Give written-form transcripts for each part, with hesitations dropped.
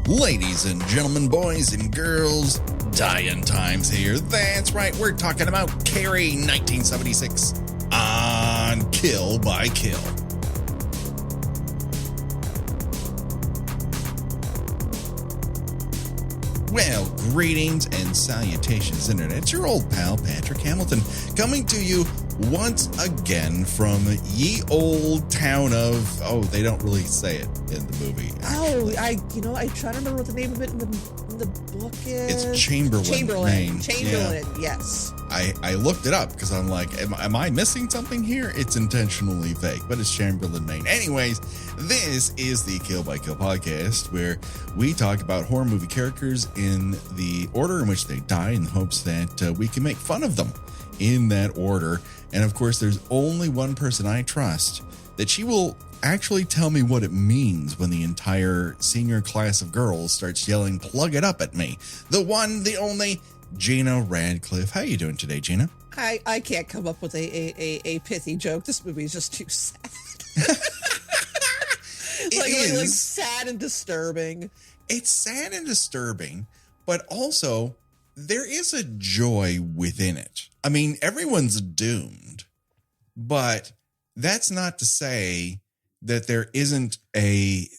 Ladies and gentlemen, boys and girls, dying times here. That's right, we're talking about Carrie, 1976, on Kill by Kill. Well, greetings and salutations, Internet. It's your old pal, Patrick Hamilton, coming to you once again from ye old town of, they don't really say it in the movie. Actually. I try to remember what the name of it in the book is. It's Chamberlain, Maine. Chamberlain, yeah. Yes. I looked it up because I'm like, am I missing something here? It's intentionally vague, but it's Chamberlain, Maine. Anyways, this is the Kill by Kill podcast where we talk about horror movie characters in the order in which they die in the hopes that we can make fun of them in that order. And of course, there's only one person I trust that she will actually tell me what it means when the entire senior class of girls starts yelling, "Plug it up" at me. The one, the only, Gina Radcliffe. How you doing today, Gina? I can't come up with a pithy joke. This movie is just too sad. like sad and disturbing. It's sad and disturbing, but also there is a joy within it. I mean, everyone's doomed, but that's not to say that there isn't a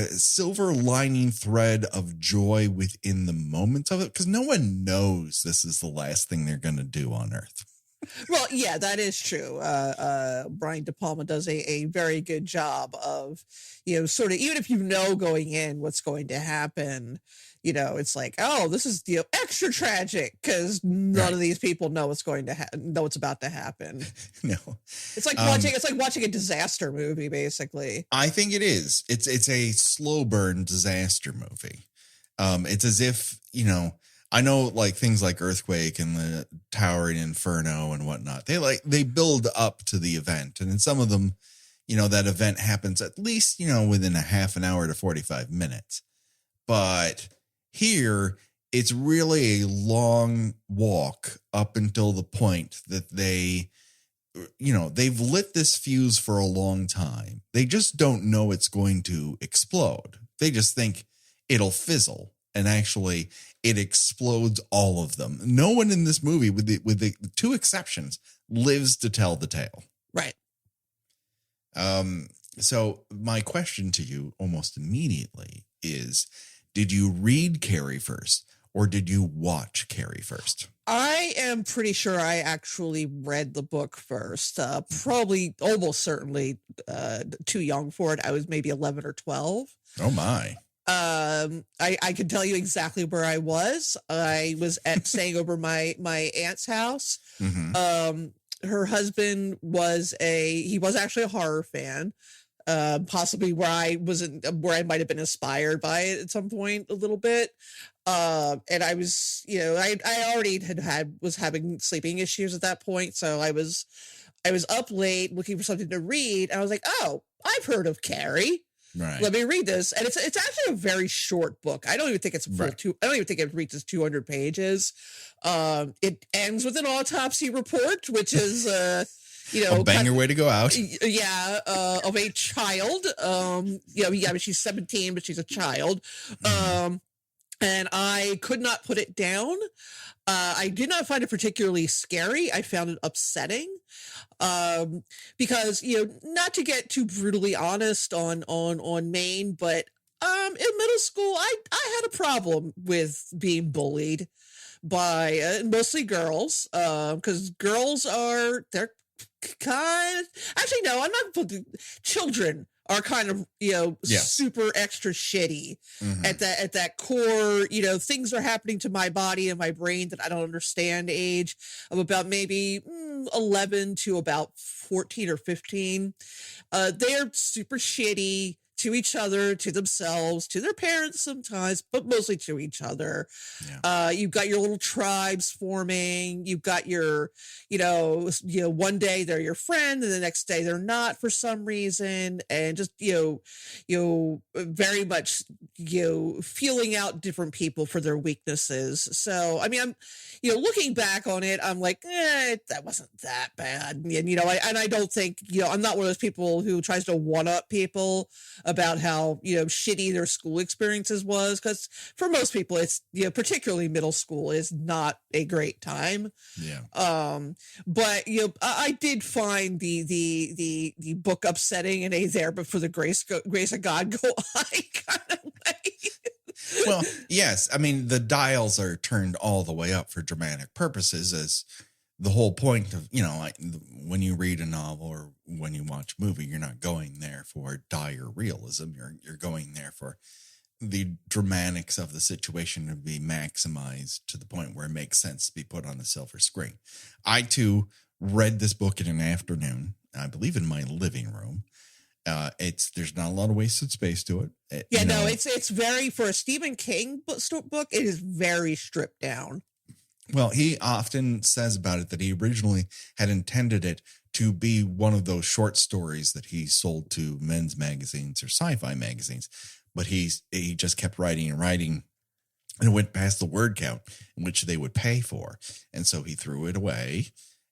silver lining thread of joy within the moments of it, because no one knows this is the last thing they're going to do on Earth. Well, yeah, that is true. Brian De Palma does a very good job of, sort of, even if you know going in what's going to happen, it's like, oh, this is extra tragic because none of these people know what's going to know what's about to happen. No, it's like watching a disaster movie, basically. I think it is. It's a slow burn disaster movie. It's as if, I know like things like Earthquake and the Towering Inferno and whatnot. They build up to the event, and in some of them, that event happens at least, within a half an hour to 45 minutes. But here, it's really a long walk up until the point that they've lit this fuse for a long time. They just don't know it's going to explode. They just think it'll fizzle, and actually it explodes all of them. No one in this movie, with the two exceptions, lives to tell the tale. Right. So my question to you almost immediately is, did you read Carrie first, or did you watch Carrie first? I am pretty sure I actually read the book first. Probably, almost certainly, too young for it. I was maybe 11 or 12. Oh my! I can tell you exactly where I was. I was staying over my aunt's house. Mm-hmm. Her husband was actually a horror fan. Possibly where I might have been inspired by it at some point a little bit. And I was, I already was having sleeping issues at that point. So I was up late looking for something to read. And I was like, oh, I've heard of Carrie. Right. Let me read this. And it's actually a very short book. I don't even think it's full I don't even think it reaches 200 pages. It ends with an autopsy report, which is, a banger way to go out. Yeah, of a child. She's 17, but she's a child. And I could not put it down. I did not find it particularly scary. I found it upsetting. Because, not to get too brutally honest on Maine, but in middle school, I had a problem with being bullied by mostly girls. Because girls they're kind of, actually no, I'm not, children are kind of super extra shitty at that core, things are happening to my body and my brain that I don't understand age of about maybe 11 to about 14 or 15. They're super shitty to each other, to themselves, to their parents sometimes, but mostly to each other. Yeah. You've got your little tribes forming. You've got your, one day they're your friend and the next day they're not for some reason. And just, very much, feeling out different people for their weaknesses. So, I mean, I'm, looking back on it, I'm like, that wasn't that bad. And, I don't think, I'm not one of those people who tries to one up people about how, shitty their school experiences was. Because for most people, it's, particularly middle school is not a great time. Yeah. But, I did find the book upsetting in a there, but for the grace of God go I kind of way. Well, yes. I mean, the dials are turned all the way up for dramatic purposes, as the whole point of, when you read a novel or when you watch a movie, you're not going there for dire realism. You're going there for the dramatics of the situation to be maximized to the point where it makes sense to be put on the silver screen. I, too, read this book in an afternoon, I believe in my living room. There's not a lot of wasted space to it. It's very, for a Stephen King book, it is very stripped down. Well, he often says about it that he originally had intended it to be one of those short stories that he sold to men's magazines or sci-fi magazines, but he just kept writing and writing, and it went past the word count in which they would pay for. And so he threw it away,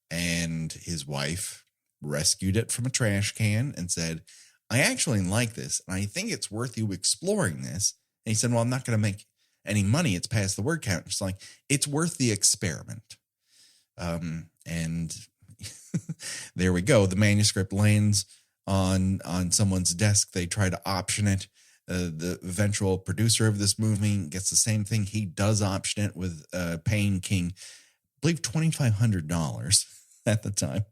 and his wife rescued it from a trash can and said, I actually like this, and I think it's worth you exploring this. And he said, well, I'm not going to make any money. It's past the word count. It's like, it's worth the experiment. And there we go. The manuscript lands on someone's desk. They try to option it. The eventual producer of this movie gets the same thing. He does option it with paying King, I believe, $2,500 at the time.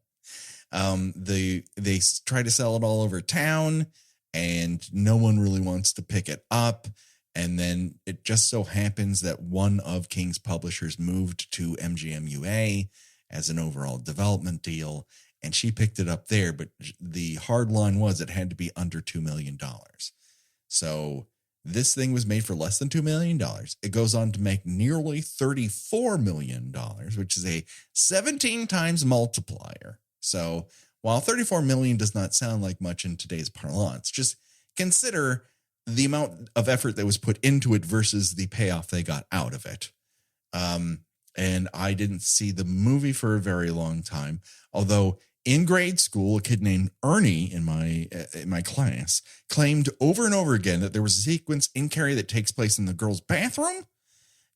They try to sell it all over town, and no one really wants to pick it up. And then it just so happens that one of King's publishers moved to MGM-UA as an overall development deal, and she picked it up there. But the hard line was it had to be under $2 million. So this thing was made for less than $2 million. It goes on to make nearly $34 million, which is a 17 times multiplier. So while 34 million does not sound like much in today's parlance, just consider the amount of effort that was put into it versus the payoff they got out of it. And I didn't see the movie for a very long time, although in grade school, a kid named Ernie in my class claimed over and over again that there was a sequence in Carrie that takes place in the girls' bathroom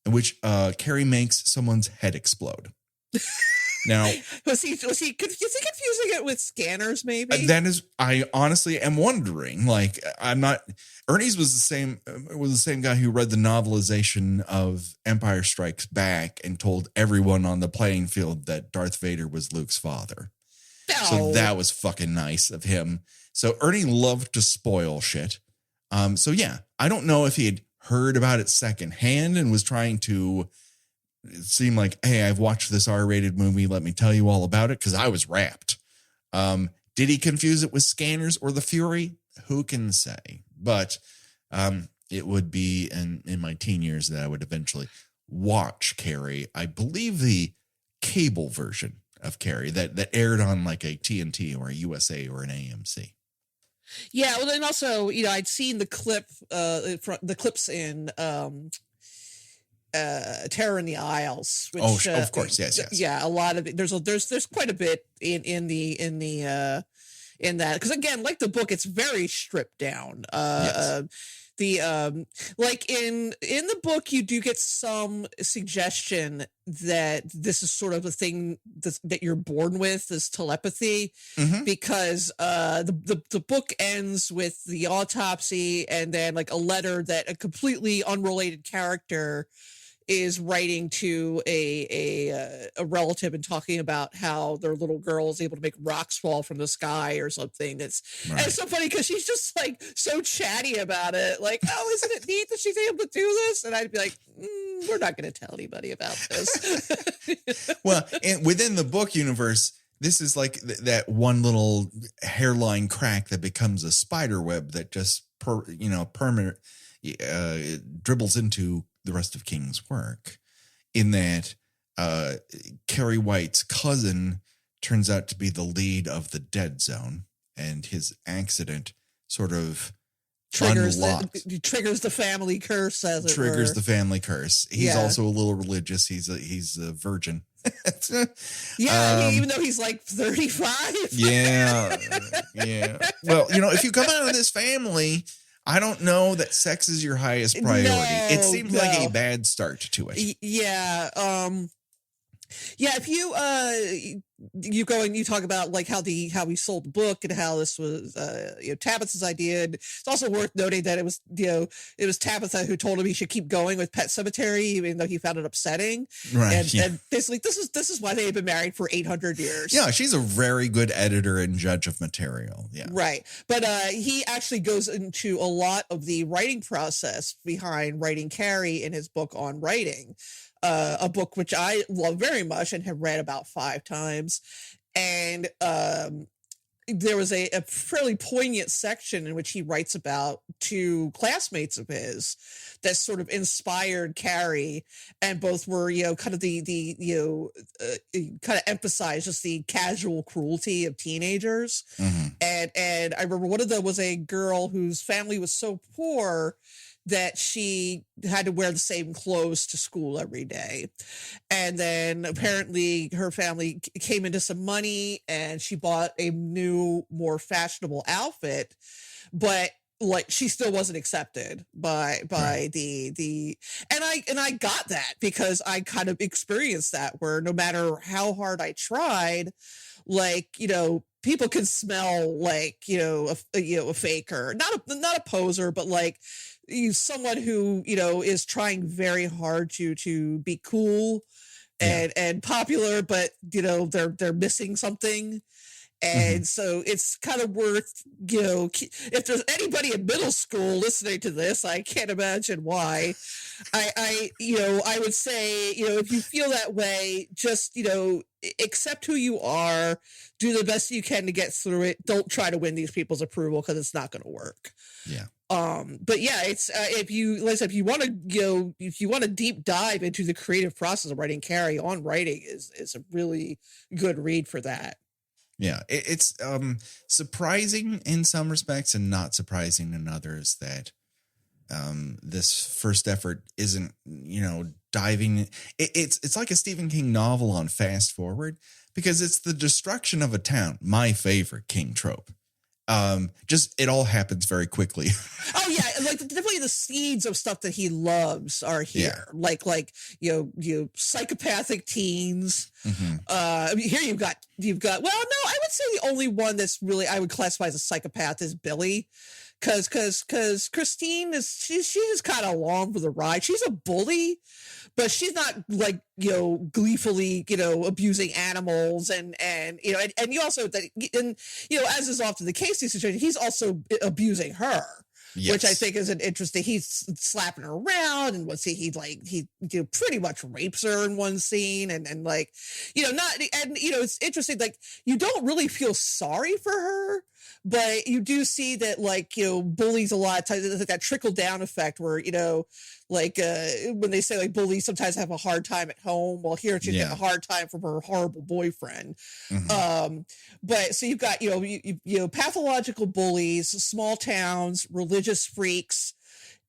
in which Carrie makes someone's head explode. Now, was he confusing it with Scanners? Maybe that is. I honestly am wondering. Like, I'm not. Ernie's was the same guy who read the novelization of Empire Strikes Back and told everyone on the playing field that Darth Vader was Luke's father. No. So that was fucking nice of him. So Ernie loved to spoil shit. So yeah, I don't know if he had heard about it secondhand and was trying to. It seemed like, hey, I've watched this R-rated movie. Let me tell you all about it, because I was rapt. Did he confuse it with Scanners or The Fury? Who can say? But it would be in my teen years that I would eventually watch Carrie. I believe the cable version of Carrie that aired on like a TNT or a USA or an AMC. Yeah, well, and also, I'd seen the clips in Terror in the Isles, which, of course, yes. Yeah, a lot of it. There's quite a bit in that, because again, like the book, it's very stripped down. Yes. Like in the book, you do get some suggestion that this is sort of a thing that you're born with, this telepathy, because the book ends with the autopsy and then like a letter that a completely unrelated character is writing to a relative and talking about how their little girl is able to make rocks fall from the sky or something. And it's so funny because she's just like so chatty about it. Like, oh, isn't it neat that she's able to do this? And I'd be like, we're not going to tell anybody about this. Well, and within the book universe, this is like that one little hairline crack that becomes a spider web that just permanent dribbles into the rest of King's work, in that Carrie White's cousin turns out to be the lead of the Dead Zone, and his accident sort of triggers the family curse, as it triggers were. The family curse. He's also a little religious. He's a virgin. Even though he's like 35. Yeah. Well, if you come out of this family, I don't know that sex is your highest priority. It seems like a bad start to it. Yeah. Yeah, if you go and you talk about like how we sold the book and how this was Tabitha's idea, and it's also worth noting that it was Tabitha who told him he should keep going with Pet Sematary even though he found it upsetting. Right. And basically this is why they had been married for 800 years. Yeah, she's a very good editor and judge of material. Yeah. Right. But he actually goes into a lot of the writing process behind writing Carrie in his book on writing. A book which I love very much and have read about 5 times. And there was a fairly poignant section in which he writes about 2 classmates of his that sort of inspired Carrie, and both were, kind of kind of emphasized just the casual cruelty of teenagers. Mm-hmm. And I remember one of them was a girl whose family was so poor that she had to wear the same clothes to school every day. And then apparently her family came into some money and she bought a new, more fashionable outfit, but like she still wasn't accepted by Right. and I got that because I kind of experienced that, where no matter how hard I tried, like, people can smell like, a faker, not a poser, but like someone who, is trying very hard to be cool and popular, but they're missing something. And so it's kind of worth, if there's anybody in middle school listening to this, I can't imagine why. I would say, if you feel that way, just, accept who you are, do the best you can to get through it. Don't try to win these people's approval because it's not going to work. Yeah. But yeah, it's if you want to deep dive into the creative process of writing Carrie on writing is a really good read for that. Yeah, it's surprising in some respects and not surprising in others that this first effort isn't, diving. It's like a Stephen King novel on fast forward, because it's the destruction of a town, my favorite King trope. Just it all happens very quickly. Oh yeah, like definitely the seeds of stuff that he loves are here. Yeah. Like psychopathic teens. Mm-hmm. Here you've got. Well, no, I would say the only one that's really I would classify as a psychopath is Billy, because Christine is she's kind of along for the ride. She's a bully, but she's not like gleefully abusing animals and you also as is often the case in these situations, he's also abusing her. Yes. Which I think is an interesting. He's slapping her around, and he pretty much rapes her in one scene, and it's interesting. Like, you don't really feel sorry for her, but you do see that bullies a lot of times, like that trickle down effect where when they say like bullies sometimes have a hard time at home, well here she's getting a hard time from her horrible boyfriend. Mm-hmm. But so you've got pathological bullies, small towns, religious freaks,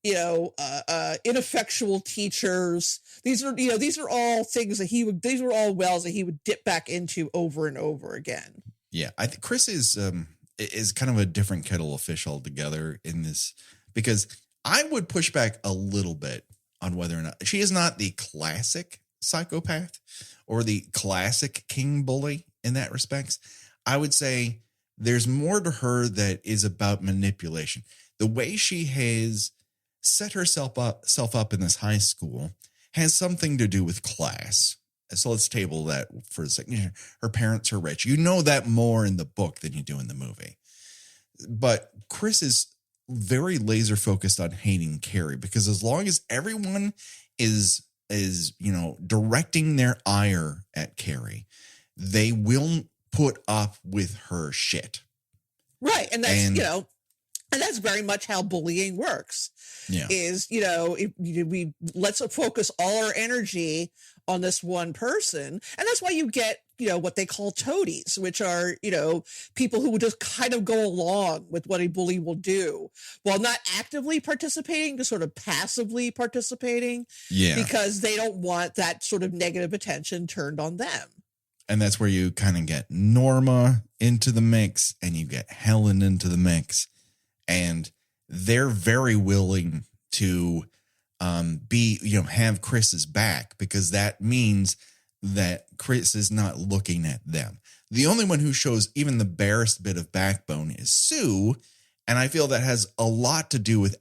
ineffectual teachers. These are all things that these were all wells that he would dip back into over and over again. Yeah, I think Chris is kind of a different kettle of fish altogether in this, because I would push back a little bit on whether or not she is not the classic psychopath or the classic King bully in that respects. I would say there's more to her that is about manipulation. The way she has set herself up in this high school has something to do with class. So let's table that for a second. Her parents are rich. You know that more in the book than you do in the movie. But Chris is very laser focused on hating Carrie, because as long as everyone is directing their ire at Carrie, they will put up with her shit. Right. And that's, and that's very much how bullying works. Yeah. Is, let's focus all our energy on this one person. And that's why you get, what they call toadies, which are, people who would just kind of go along with what a bully will do while not actively participating, just sort of passively participating. Yeah. Because they don't want that sort of negative attention turned on them. And that's where you kind of get Norma into the mix and you get Helen into the mix. And they're very willing to have Chris's back, because that means that Chris is not looking at them. The only one who shows even the barest bit of backbone is Sue. And I feel that has a lot to do with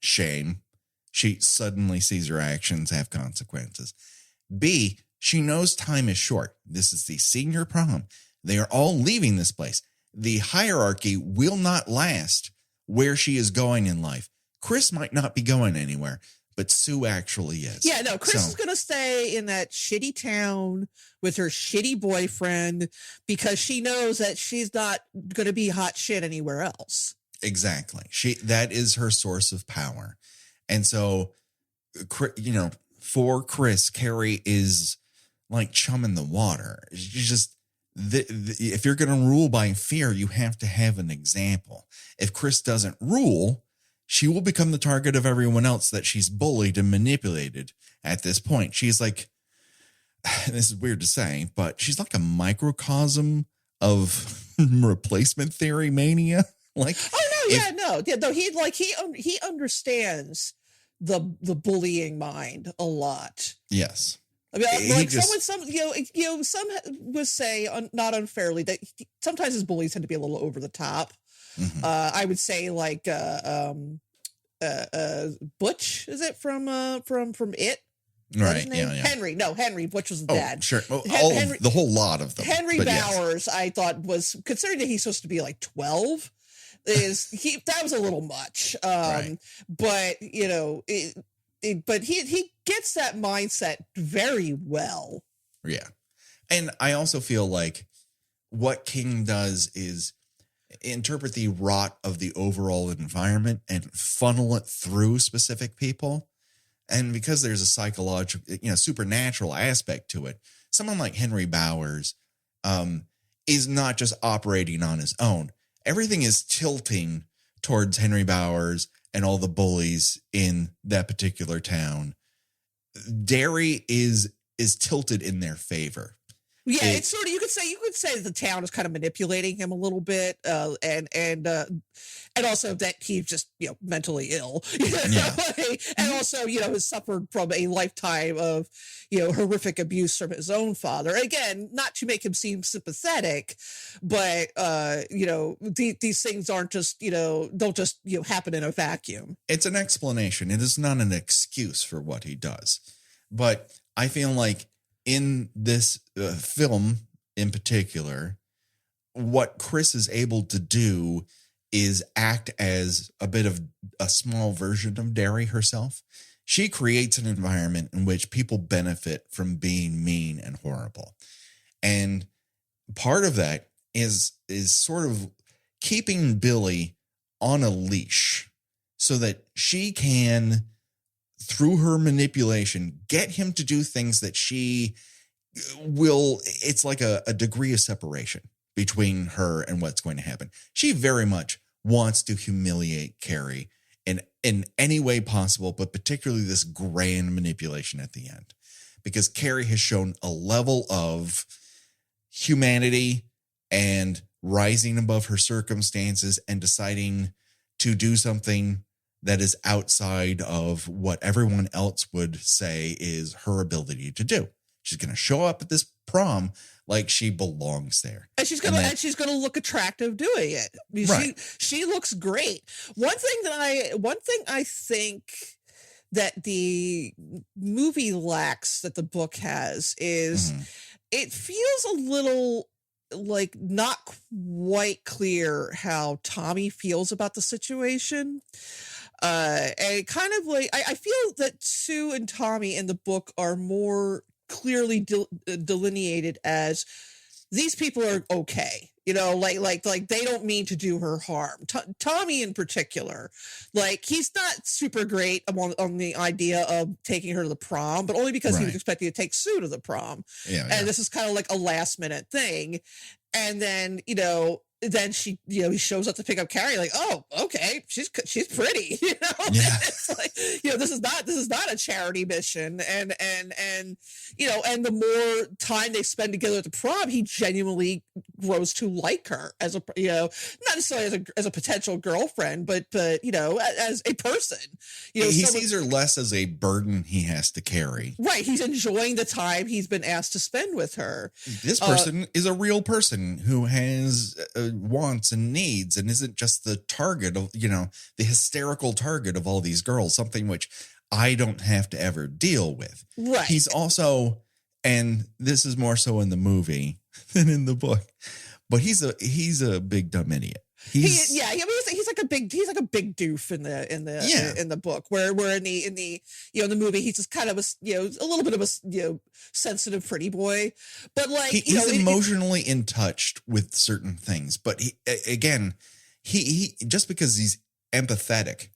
shame. She suddenly sees her actions have consequences. B, she knows time is short. This is the senior prom. They are all leaving this place. The hierarchy will not last where she is going in life. Chris might not be going anywhere, but Sue actually is. Yeah, no, Chris is going to stay in that shitty town with her shitty boyfriend because she knows that she's not going to be hot shit anywhere else. Exactly. That is her source of power. And so, for Chris, Carrie is like chum in the water. She's just, if you're going to rule by fear, you have to have an example. If Chris doesn't rule, she will become the target of everyone else that she's bullied and manipulated at this point. She's like, this is weird to say, but she's like a microcosm of replacement theory mania. Like, he understands the bullying mind a lot. Yes. I mean, some would say, not unfairly, that sometimes his bullies tend to be a little over the top. Mm-hmm. I would say Butch, is it from It? Right. Yeah. Henry. Butch was the dad. Sure. The whole lot of them. Henry Bowers, yes. I thought was, considering that he's supposed to be like 12, that was a little much. Right. But but he gets that mindset very well. Yeah. And I also feel like what King does is interpret the rot of the overall environment and funnel it through specific people. And because there's a psychological, supernatural aspect to it, someone like Henry Bowers is not just operating on his own. Everything is tilting towards Henry Bowers and all the bullies in that particular town. Derry is tilted in their favor. Yeah, it's sort of, you could say the town is kind of manipulating him a little bit, and also that he's just mentally ill, and also has suffered from a lifetime of horrific abuse from his own father. Again, not to make him seem sympathetic, but these things aren't just don't just happen in a vacuum. It's an explanation. It is not an excuse for what he does, but I feel like in this film in particular, what Chris is able to do is act as a bit of a small version of Derry herself. She creates an environment in which people benefit from being mean and horrible. And part of that is sort of keeping Billy on a leash so that she can, through her manipulation, get him to do things that she will. It's like a degree of separation between her and what's going to happen. She very much wants to humiliate Carrie in any way possible, but particularly this grand manipulation at the end, because Carrie has shown a level of humanity and rising above her circumstances and deciding to do something that is outside of what everyone else would say is her ability to do. She's going to show up at this prom like she belongs there. And she's going to look attractive doing it. I mean, right. She looks great. One thing I think that the movie lacks that the book has is it feels a little like not quite clear how Tommy feels about the situation. And kind of like, I feel that Sue and Tommy in the book are more clearly delineated as these people are okay, like they don't mean to do her harm. Tommy in particular, like he's not super great on the idea of taking her to the prom, but only because he was expecting to take Sue to the prom. And this is kind of like a last minute thing. And then, then she, he shows up to pick up Carrie, like, oh, okay, she's pretty, It's like, this is not a charity mission, and and the more time they spend together at the prom, he genuinely grows to like her as a, not necessarily as a potential girlfriend, but as a person. He sees her less as a burden he has to carry. Right. He's enjoying the time he's been asked to spend with her. This person is a real person who has wants and needs and isn't just the target of, the hysterical target of all these girls, something which I don't have to ever deal with. Right. He's also, and this is more so in the movie than in the book, but he's a big dumb idiot. He's like a big doof in the book, where in the movie he's just kind of a little bit of a sensitive pretty boy, but like he's emotionally in touch with certain things. But he just because he's empathetic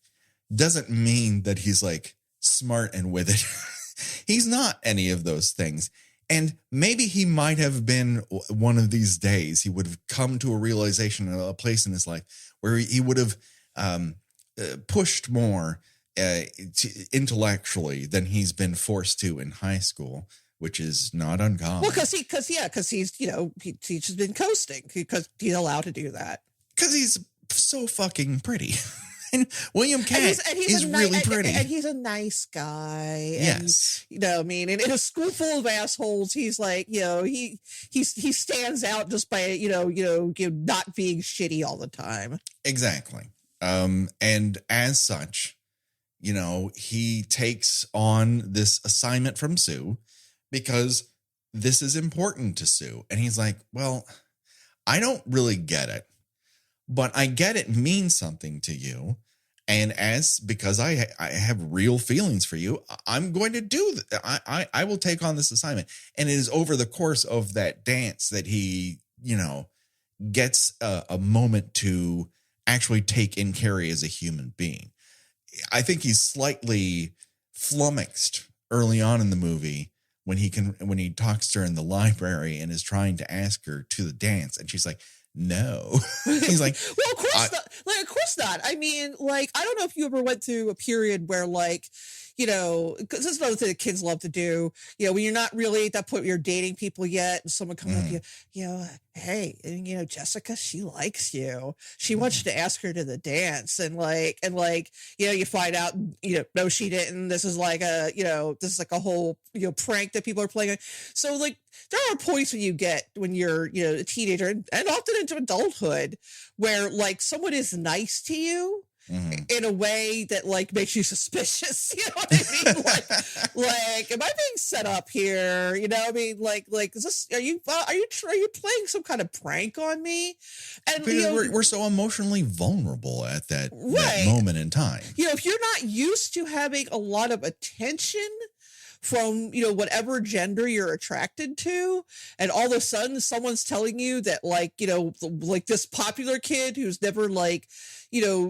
doesn't mean that he's like smart and with it. He's not any of those things. And maybe he might have been one of these days. He would have come to a realization, a place in his life where he would have pushed more intellectually than he's been forced to in high school, which is not uncommon. Well, because he's he's just been coasting because he's allowed to do that. Because he's so fucking pretty. And William Cat is really pretty. And he's a nice guy. Yes. And, in a school full of assholes, he's like, he stands out just by, not being shitty all the time. Exactly. And as such, he takes on this assignment from Sue because this is important to Sue. And he's like, well, I don't really get it, but I get it means something to you. And because I have real feelings for you, I'm going to do that. I will take on this assignment. And it is over the course of that dance that he, gets a moment to actually take in Carrie as a human being. I think he's slightly flummoxed early on in the movie when he talks to her in the library and is trying to ask her to the dance. And she's like, no. He's like, well, of course not. Of course not. I mean, like, I don't know if you ever went through a period where, like, because this is another thing that kids love to do. When you're not really at that point where you're dating people yet, and someone comes up to you, hey, and, Jessica, she likes you. She wants you to ask her to the dance, and you find out, no, she didn't. This is like a whole, prank that people are playing. So, like, there are points when you're a teenager and often into adulthood where, like, someone is nice to you in a way that, like, makes you suspicious. You know what I mean? like, am I being set up here? Like, is this, are you playing some kind of prank on me? And we're so emotionally vulnerable at that moment in time. If you're not used to having a lot of attention from, whatever gender you're attracted to, and all of a sudden someone's telling you that, like, like this popular kid who's never, like,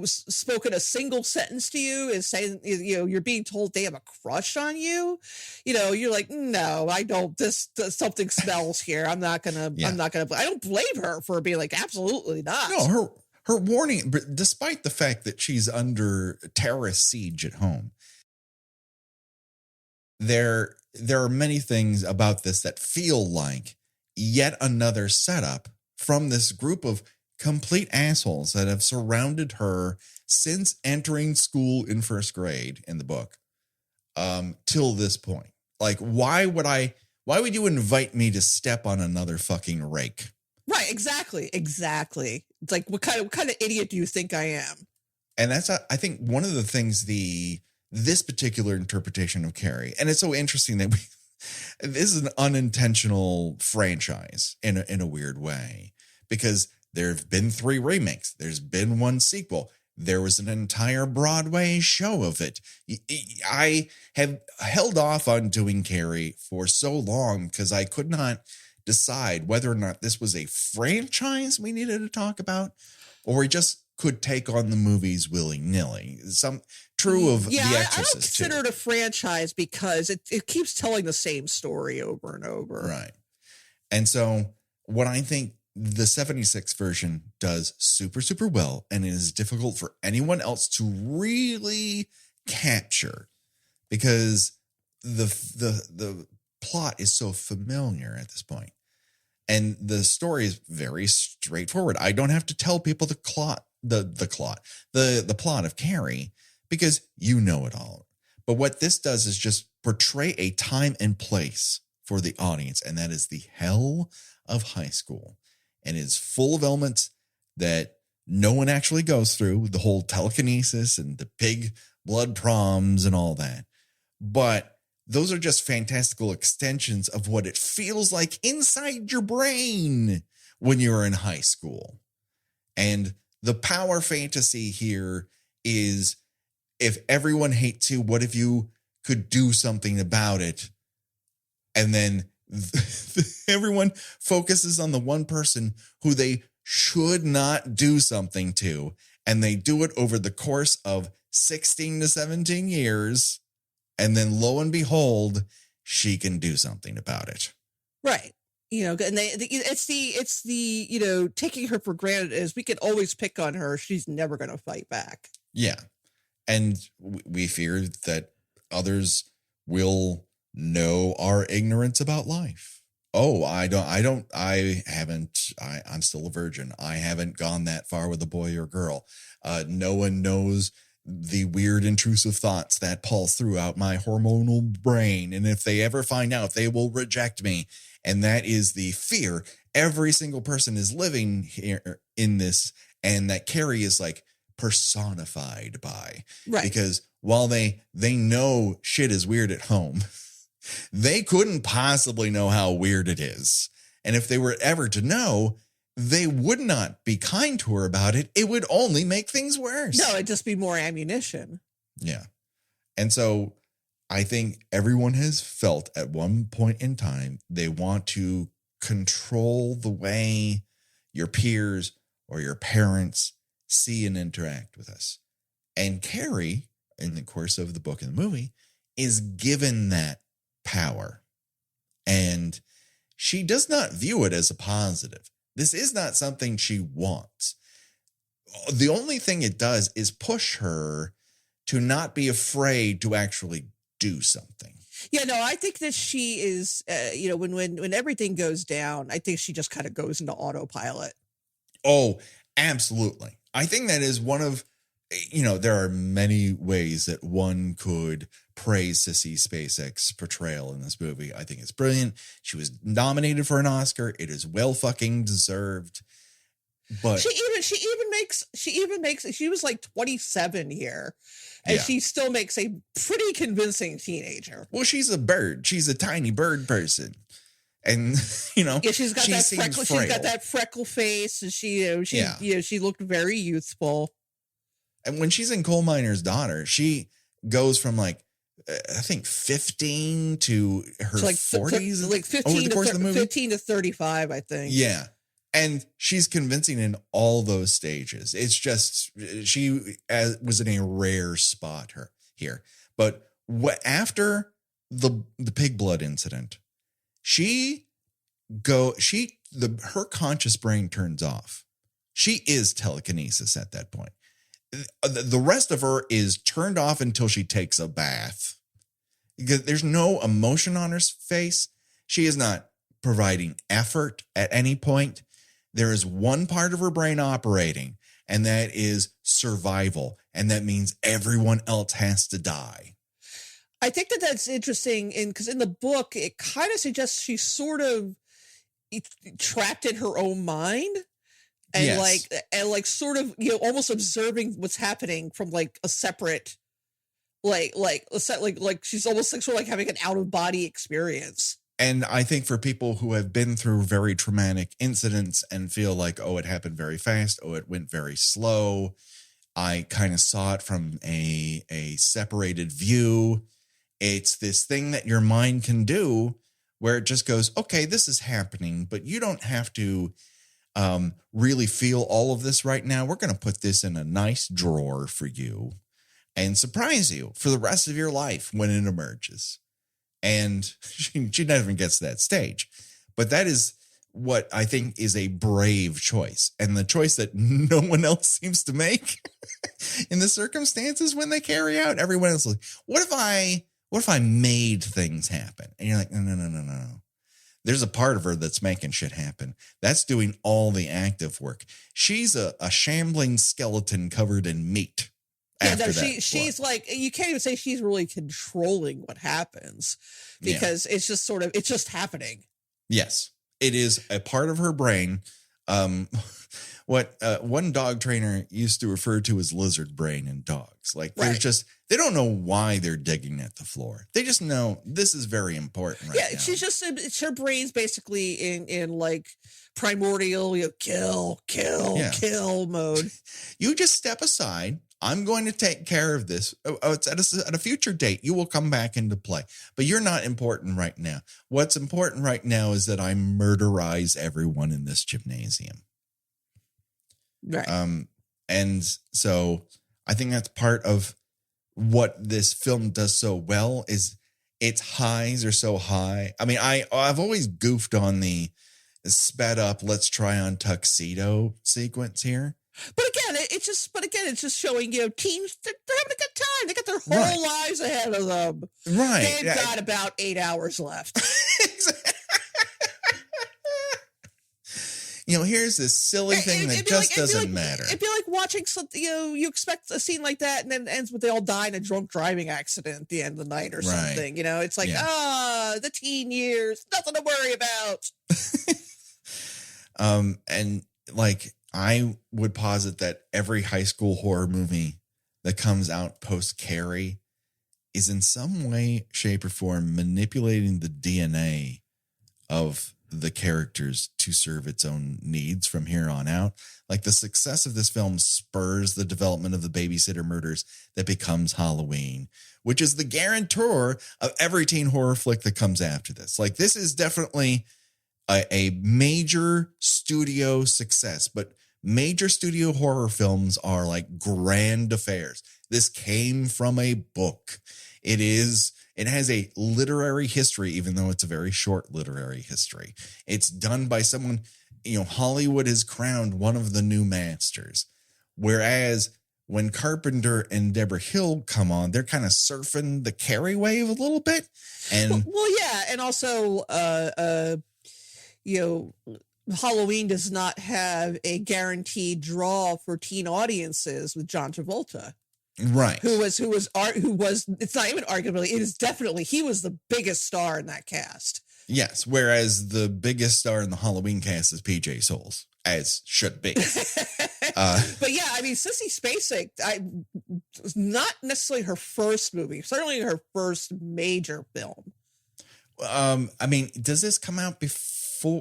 spoken a single sentence to you is saying, you're being told they have a crush on you, you're like, no, I don't, something smells here. I'm not gonna, I don't blame her for being like, absolutely not. No, her warning, but despite the fact that she's under terrorist siege at home, there are many things about this that feel like yet another setup from this group of complete assholes that have surrounded her since entering school in first grade in the book, till this point. Like, why would you invite me to step on another fucking rake? Right. Exactly. It's like, what kind of idiot do you think I am? And that's, I think, one of the things this particular interpretation of Carrie, and it's so interesting that this is an unintentional franchise in a weird way, because there have been 3 remakes. There's been 1 sequel. There was an entire Broadway show of it. I have held off on doing Carrie for so long because I could not decide whether or not this was a franchise we needed to talk about, or we just could take on the movies willy-nilly. True of The Exorcist. I don't consider it a franchise because it keeps telling the same story over and over. Right. And so what I think the 76 version does super, super well, and it is difficult for anyone else to really capture because the plot is so familiar at this point. And the story is very straightforward. I don't have to tell people the plot of Carrie, because you know it all. But what this does is just portray a time and place for the audience, and that is the hell of high school. And it's full of elements that no one actually goes through, the whole telekinesis and the pig blood proms and all that. But those are just fantastical extensions of what it feels like inside your brain when you're in high school. And the power fantasy here is, if everyone hates you, what if you could do something about it? And then everyone focuses on the one person who they should not do something to. And they do it over the course of 16 to 17 years. And then lo and behold, she can do something about it. Right. You know, and it's the, you know, taking her for granted is we can always pick on her. She's never going to fight back. Yeah. And we fear that others will know our ignorance about life. Oh, I'm still a virgin. I haven't gone that far with a boy or girl. No one knows the weird intrusive thoughts that pulse throughout my hormonal brain. And if they ever find out, they will reject me. And that is the fear every single person is living here in this. And that Carrie is like personified by. Right. Because while they know shit is weird at home, they couldn't possibly know how weird it is. And if they were ever to know, they would not be kind to her about it. It would only make things worse. No, it'd just be more ammunition. Yeah. And so I think everyone has felt at one point in time, they want to control the way your peers or your parents see and interact with us. And Carrie, in the course of the book and the movie, is given that power. And she does not view it as a positive. This is not something she wants. The only thing it does is push her to not be afraid to actually do something. Yeah, no, I think that she is, you know, when everything goes down, I think she just kind of goes into autopilot. Oh, absolutely. I think that is one of, you know, there are many ways that one could praise Sissy Spacek's portrayal in this movie. I think it's brilliant. She was nominated for an Oscar. It is well fucking deserved. But she was like 27 here, and she still makes a pretty convincing teenager. Well, she's a bird. She's a tiny bird person. And, you know, yeah, she's got that freckle face, and she looked very youthful. And when she's in Coal Miner's Daughter, she goes from like, I think 15 to her 40s. Like 15 to 35, I think. Yeah. And she's convincing in all those stages. It's just, she was in a rare spot here. But after the pig blood incident, her conscious brain turns off. She is telekinesis at that point. The rest of her is turned off until she takes a bath. There's no emotion on her face. She is not providing effort at any point. There is one part of her brain operating, and that is survival. And that means everyone else has to die. I think that's interesting, because in the book, it kind of suggests she's sort of trapped in her own mind. And yes. like sort of, you know, almost observing what's happening from like a separate, like she's almost like sort of like having an out of body experience. And I think for people who have been through very traumatic incidents and feel like, oh, it happened very fast, oh, it went very slow, I kind of saw it from a separated view. It's this thing that your mind can do where it just goes, okay, this is happening, but you don't have to really feel all of this right now. We're going to put this in a nice drawer for you and surprise you for the rest of your life when it emerges. And she never even gets to that stage. But that is what I think is a brave choice, and the choice that no one else seems to make in the circumstances when they carry out. Everyone else is like, what if I made things happen? And you're like, no. There's a part of her that's making shit happen. That's doing all the active work. She's a shambling skeleton covered in meat. Yeah, no, she's like, you can't even say she's really controlling what happens, because it's just sort of, it's just happening. Yes, it is a part of her brain. What one dog trainer used to refer to as lizard brain in dogs. Like they're just, they don't know why they're digging at the floor. They just know this is very important right now. She's just, it's her brain's basically in like primordial, kill mode. You just step aside. I'm going to take care of this. It's at a future date. You will come back into play, but you're not important right now. What's important right now is that I murderize everyone in this gymnasium. Right. And so I think that's part of what this film does so well is its highs are so high. I mean, I've always goofed on the sped up, let's try on tuxedo sequence here. But again, it's just showing, teens, they're having a good time. They got their whole lives ahead of them. Right. They've got about 8 hours left. Here's this silly thing that just doesn't matter. It'd be like watching something, you expect a scene like that, and then it ends with they all die in a drunk driving accident at the end of the night or something. It's like, the teen years, nothing to worry about. And like, I would posit that every high school horror movie that comes out post Carrie is in some way, shape, or form manipulating the DNA of the characters to serve its own needs from here on out. Like the success of this film spurs the development of the babysitter murders that becomes Halloween, which is the guarantor of every teen horror flick that comes after this. Like this is definitely a major studio success, but major studio horror films are like grand affairs. This came from a book. It has a literary history, even though it's a very short literary history. It's done by someone, Hollywood has crowned one of the new masters. Whereas when Carpenter and Deborah Hill come on, they're kind of surfing the Carrie wave a little bit. And and also, Halloween does not have a guaranteed draw for teen audiences with John Travolta. Right. Who was, it's not even arguably, it is definitely, he was the biggest star in that cast. Yes. Whereas the biggest star in the Halloween cast is PJ Souls, as should be. But yeah, I mean, Sissy Spacek, not necessarily her first movie, certainly her first major film. I mean, does this come out before?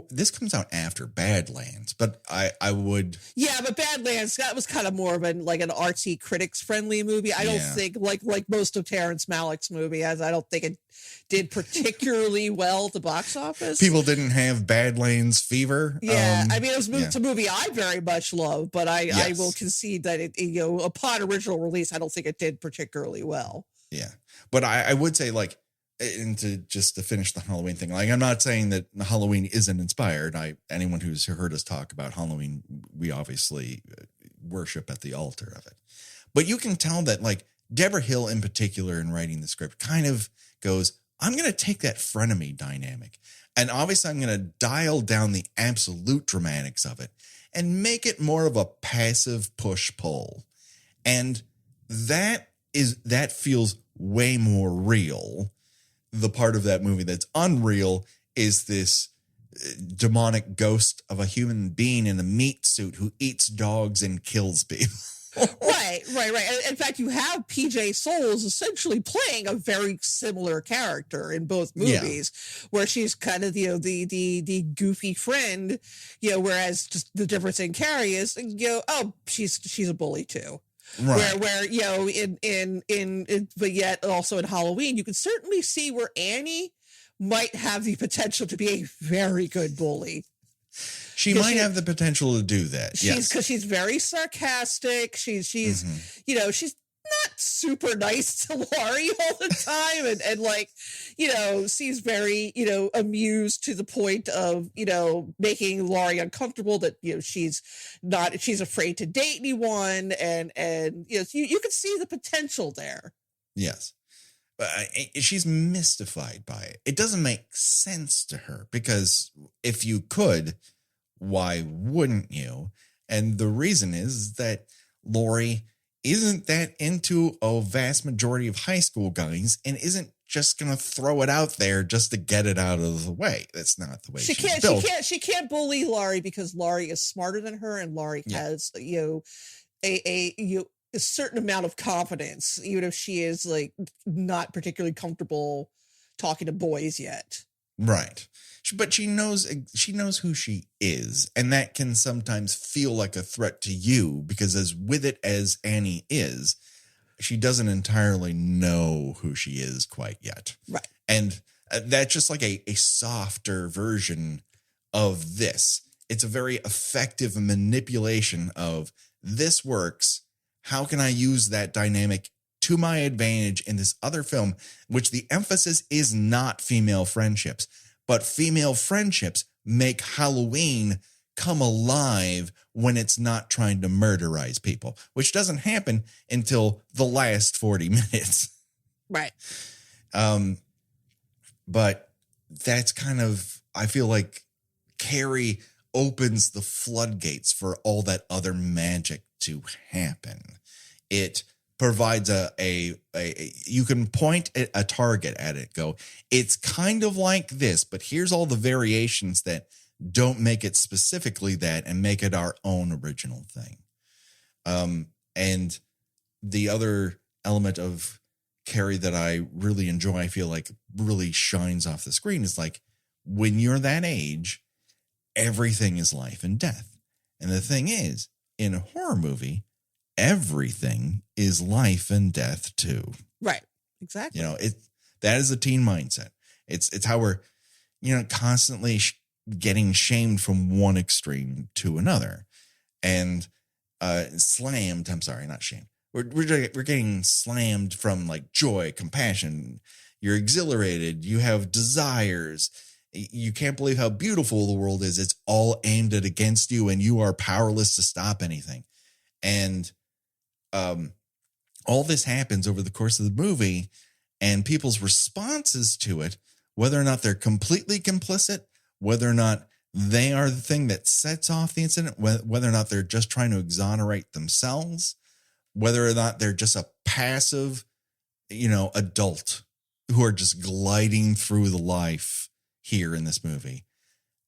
This comes out after Badlands, but I would. Yeah, but Badlands, that was kind of more of an artsy, critics friendly movie. I don't think like most of Terrence Malick's movie, as I don't think it did particularly well at the box office. People didn't have Badlands fever. Yeah, I mean, it's a movie I very much love, but I will concede that it, upon original release, I don't think it did particularly well. Yeah, but I would say and to finish the Halloween thing, I'm not saying that Halloween isn't inspired. Anyone who's heard us talk about Halloween, we obviously worship at the altar of it. But you can tell that Deborah Hill in particular in writing the script kind of goes, I'm going to take that frenemy dynamic and obviously I'm going to dial down the absolute dramatics of it and make it more of a passive push-pull. And that feels way more real. The part of that movie that's unreal is this demonic ghost of a human being in a meat suit who eats dogs and kills people. Right. In fact, you have PJ Souls essentially playing a very similar character in both movies, where she's kind of the goofy friend, whereas just the difference in Carrie is she's a bully too. Right. Where but yet also in Halloween, you can certainly see where Annie might have the potential to be a very good bully. She might have the potential to do that. Because she's very sarcastic. She's she's not super nice to Laurie all the time, and she's very amused to the point of making Laurie uncomfortable. That she's afraid to date anyone, and you can see the potential there. Yes, she's mystified by it. It doesn't make sense to her because if you could, why wouldn't you? And the reason is that Lori isn't that into a vast majority of high school guys and isn't just going to throw it out there just to get it out of the way. That's not the way she's built. She can't bully Laurie because Laurie is smarter than her, and Laurie has, a certain amount of confidence, even if she is like not particularly comfortable talking to boys yet. Right. But she knows who she is, and that can sometimes feel like a threat to you because as with it as Annie is, she doesn't entirely know who she is quite yet. Right. And that's just like a softer version of this. It's a very effective manipulation of this works. How can I use that dynamic to my advantage in this other film, which the emphasis is not female friendships, but female friendships make Halloween come alive when it's not trying to murderize people, which doesn't happen until the last 40 minutes. Right. But that's kind of, I feel like Carrie opens the floodgates for all that other magic to happen. It provides you can point at a target at it, go, it's kind of like this, but here's all the variations that don't make it specifically that and make it our own original thing. And the other element of Carrie that I really enjoy, I feel like really shines off the screen is like, when you're that age, everything is life and death. And the thing is, in a horror movie, everything is life and death too. Right. Exactly. That is a teen mindset. It's how we're, constantly getting shamed from one extreme to another, and slammed. I'm sorry, not shamed. We're getting slammed from like joy, compassion. You're exhilarated. You have desires. You can't believe how beautiful the world is. It's all aimed at against you, and you are powerless to stop anything. And all this happens over the course of the movie, and people's responses to it, whether or not they're completely complicit, whether or not they are the thing that sets off the incident, whether or not they're just trying to exonerate themselves, whether or not they're just a passive, adult who are just gliding through the life here in this movie,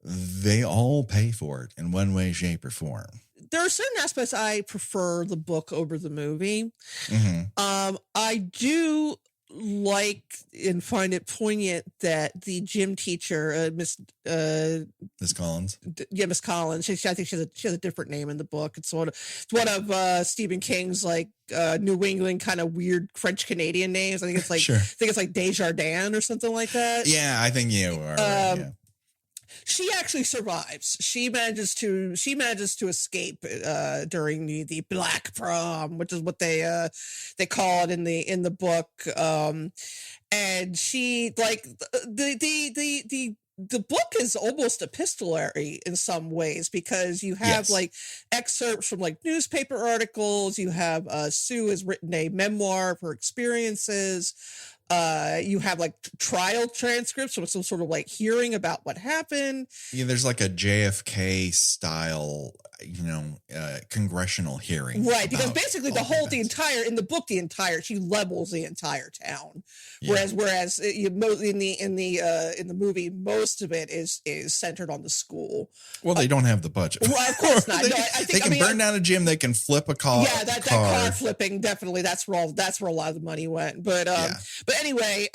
they all pay for it in one way, shape, or form. There are certain aspects I prefer the book over the movie. Mm-hmm. I do like and find it poignant that the gym teacher, Miss Collins. Miss Collins. I think she has a different name in the book. It's one of Stephen King's like New England kind of weird French Canadian names. I think it's like sure. I think it's like Desjardins or something like that. Yeah, I think you are. Right, yeah. She actually survives. She manages to escape during the Black Prom, which is what they call it in the book. And she like the book is almost epistolary in some ways because you have like excerpts from like newspaper articles. You have Sue has written a memoir of her experiences. You have like trial transcripts or some sort of like hearing about what happened. Yeah, there's like a JFK style, congressional hearing. Right, because basically in the book, she levels the entire town. Yeah. Whereas in the movie, most of it is centered on the school. Well, they don't have the budget. Well, of course not. They can burn down a gym. They can flip a car. Yeah, that car flipping, definitely. That's where a lot of the money went. But anyway,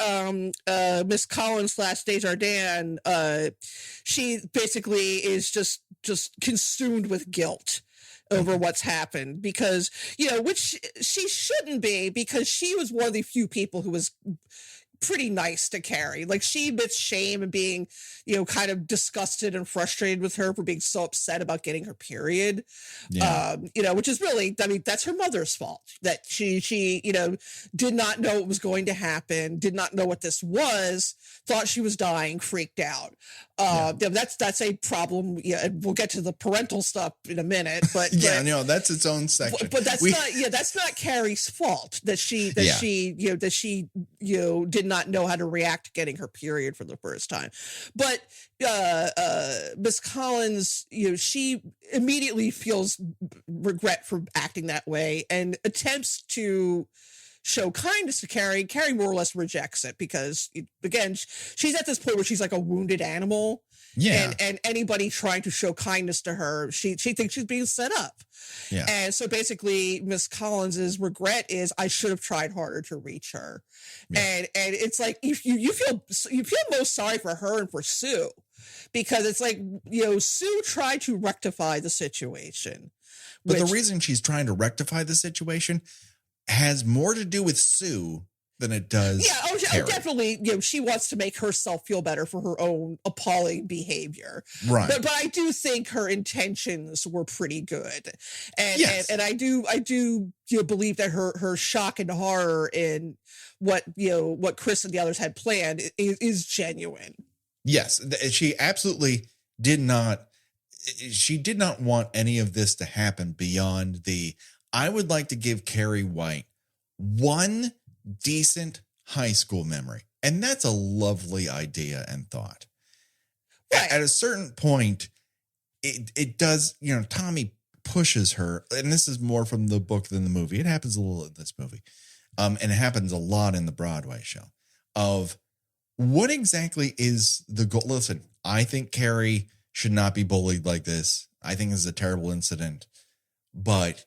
Miss Collins / Desjardins, she basically is just consumed with guilt over what's happened because, which she shouldn't be because she was one of the few people who was pretty nice to Carrie. Like she admits shame and being, kind of disgusted and frustrated with her for being so upset about getting her period. Yeah. Which is really, that's her mother's fault that she did not know what was going to happen, did not know what this was, thought she was dying, freaked out. That's a problem. Yeah. We'll get to the parental stuff in a minute, but that's its own section. But that's not Carrie's fault that she did not know how to react to getting her period for the first time. But Miss Collins, she immediately feels regret for acting that way and attempts to show kindness to Carrie. Carrie more or less rejects it because, again, she's at this point where she's like a wounded animal. Yeah. And anybody trying to show kindness to her, she thinks she's being set up. Yeah. And so basically Miss Collins's regret is, I should have tried harder to reach her. Yeah. And it's like, you feel most sorry for her and for Sue, because it's like, Sue tried to rectify the situation. But the reason she's trying to rectify the situation has more to do with Sue than it does. Yeah, definitely. She wants to make herself feel better for her own appalling behavior. Right. But I do think her intentions were pretty good, and yes. and I do believe that her shock and horror in what Chris and the others had planned is genuine. Yes, she absolutely did not. She did not want any of this to happen beyond I would like to give Carrie White one decent high school memory. And that's a lovely idea and thought. Right. At a certain point, it does, Tommy pushes her, and this is more from the book than the movie. It happens a little in this movie. And it happens a lot in the Broadway show of what exactly is the goal. Listen, I think Carrie should not be bullied like this. I think this is a terrible incident, but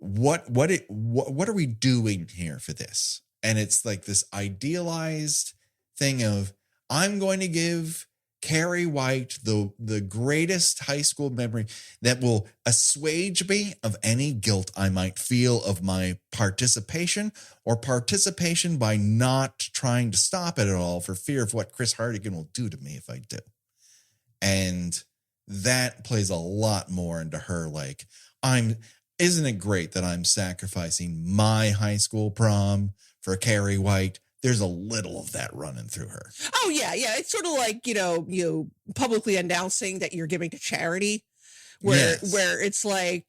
what are we doing here for this? And it's like this idealized thing of, I'm going to give Carrie White the greatest high school memory that will assuage me of any guilt I might feel of my participation by not trying to stop it at all for fear of what Chris Hartigan will do to me if I do. And that plays a lot more into her, like, isn't it great that I'm sacrificing my high school prom for Carrie White? There's a little of that running through her. Oh, yeah. Yeah. It's sort of like, you publicly announcing that you're giving to charity, where it's like,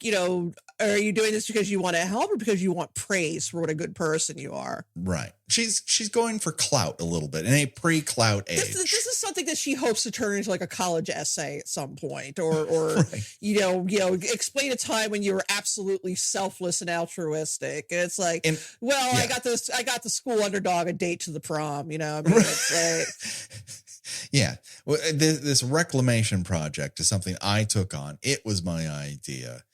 are you doing this because you want to help or because you want praise for what a good person you are? Right. She's going for clout a little bit in a pre-clout age. This is something that she hopes to turn into like a college essay at some point, or right. Explain a time when you were absolutely selfless and altruistic. And it's like, I got the school underdog a date to the prom. It's like, yeah. Well, this reclamation project is something I took on. It was my idea.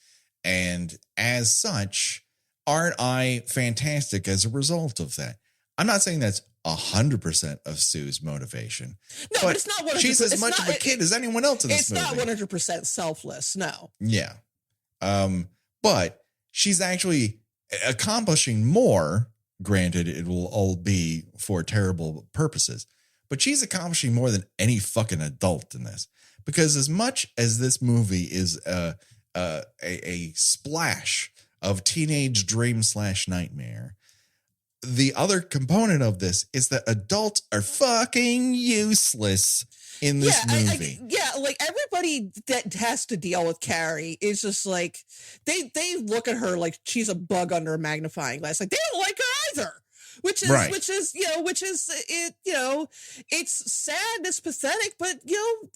And as such, aren't I fantastic as a result of that? I'm not saying that's 100% of Sue's motivation. No, but it's not 100%. She's as much of a kid as anyone else in this movie. It's not 100% selfless, no. Yeah. But she's actually accomplishing more. Granted, it will all be for terrible purposes. But she's accomplishing more than any fucking adult in this. Because as much as this movie is a splash of teenage dream / nightmare, the other component of this is that adults are fucking useless in this movie. Like everybody that has to deal with Carrie is just like, they look at her like she's a bug under a magnifying glass. Like they don't like her either. Which is it's sad, it's pathetic, but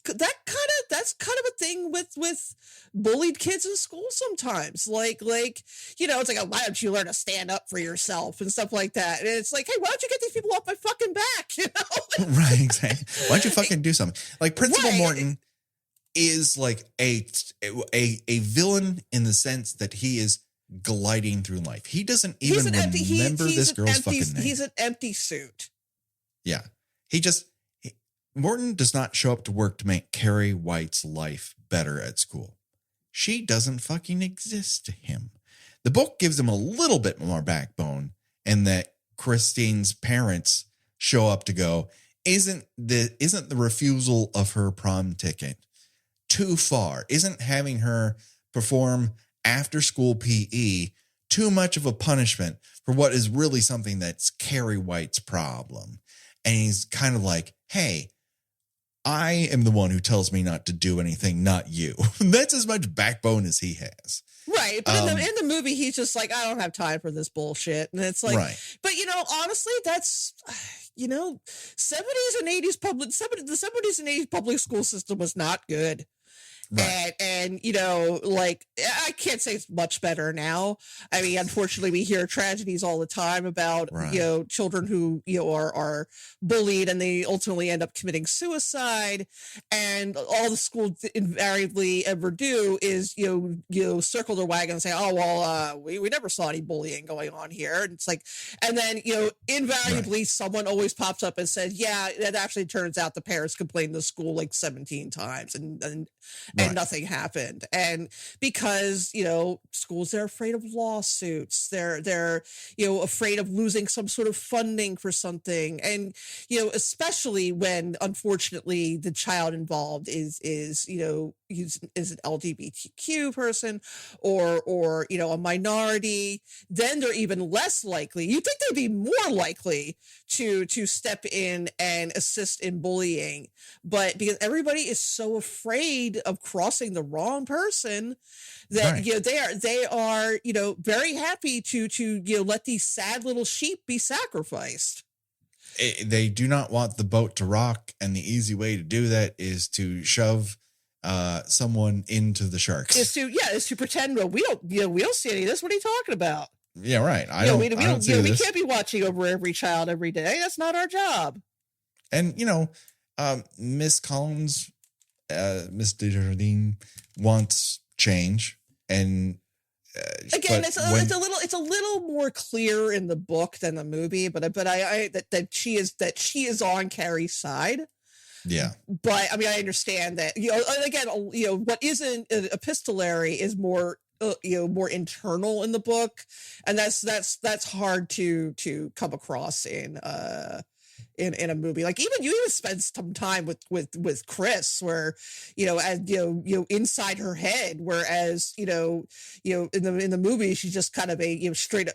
that's kind of a thing with bullied kids in school sometimes. Like it's like, why don't you learn to stand up for yourself and stuff like that? And it's like, hey, why don't you get these people off my fucking back? Right, exactly. Why don't you fucking do something? Like Principal Morton is like a villain in the sense that he is gliding through life. He doesn't even remember this girl's fucking name. He's an empty suit. Yeah. Morton does not show up to work to make Carrie White's life better at school. She doesn't fucking exist to him. The book gives him a little bit more backbone, and that Christine's parents show up to go, isn't the refusal of her prom ticket too far? Isn't having her perform after school PE too much of a punishment for what is really something that's Carrie White's problem? And he's kind of like, hey, I am the one who tells me not to do anything, not you. That's as much backbone as he has. Right. But in the movie, he's just like, I don't have time for this bullshit. And it's like, right. But, honestly, that's, 70s and 80s the 70s and 80s public school system was not good. Right. And I can't say it's much better now. I mean, unfortunately, we hear tragedies all the time about, children who, are bullied and they ultimately end up committing suicide. And all the schools invariably ever do is, circle their wagon and say, oh, well, we never saw any bullying going on here. And it's like, and then, invariably someone always pops up and says, yeah, it actually turns out the parents complained to school like 17 times and nothing happened. And because, schools are afraid of lawsuits, they're afraid of losing some sort of funding for something. And, especially when, unfortunately, the child involved is an LGBTQ person or a minority, then they're even less likely. You think they'd be more likely to step in and assist in bullying, but because everybody is so afraid of crossing the wrong person that they are very happy to let these sad little sheep be sacrificed. They do not want the boat to rock, and the easy way to do that is to shove someone into the sharks. Is to pretend we don't see any of this. What are you talking about? Yeah, right. We can't be watching over every child every day. That's not our job. And Miss Collins, Miss Desjardins wants change, and again, it's a little more clear in the book than the movie, but that she is on Carrie's side. Yeah, but I mean, I understand that again, what isn't epistolary is more more internal in the book, and that's hard to come across in a movie. Like you even spend some time with Chris, where as inside her head, whereas in the movie she's just kind of a straight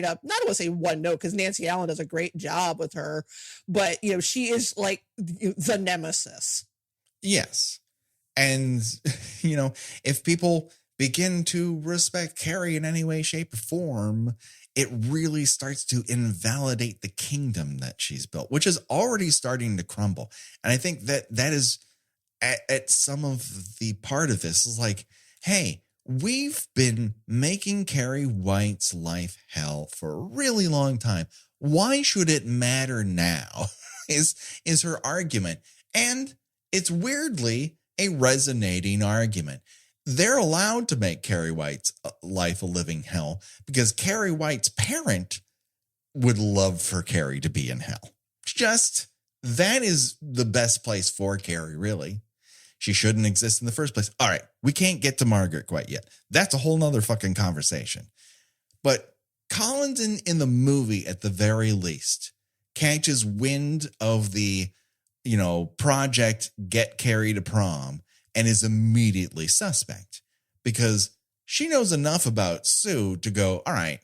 up, not to say one note, because Nancy Allen does a great job with her, but she is like the nemesis. Yes, and if people begin to respect Carrie in any way, shape, or form, it really starts to invalidate the kingdom that she's built, which is already starting to crumble. And I think that is at some of the part of this is like, hey, we've been making Carrie White's life hell for a really long time. Why should it matter now? is her argument. And it's weirdly a resonating argument. They're allowed to make Carrie White's life a living hell because Carrie White's parent would love for Carrie to be in hell. Just that is the best place for Carrie, really. She shouldn't exist in the first place. All right, we can't get to Margaret quite yet. That's a whole nother fucking conversation. But Collins in the movie, at the very least, catches wind of the, project Get Carrie to Prom, and is immediately suspect because she knows enough about Sue to go, all right,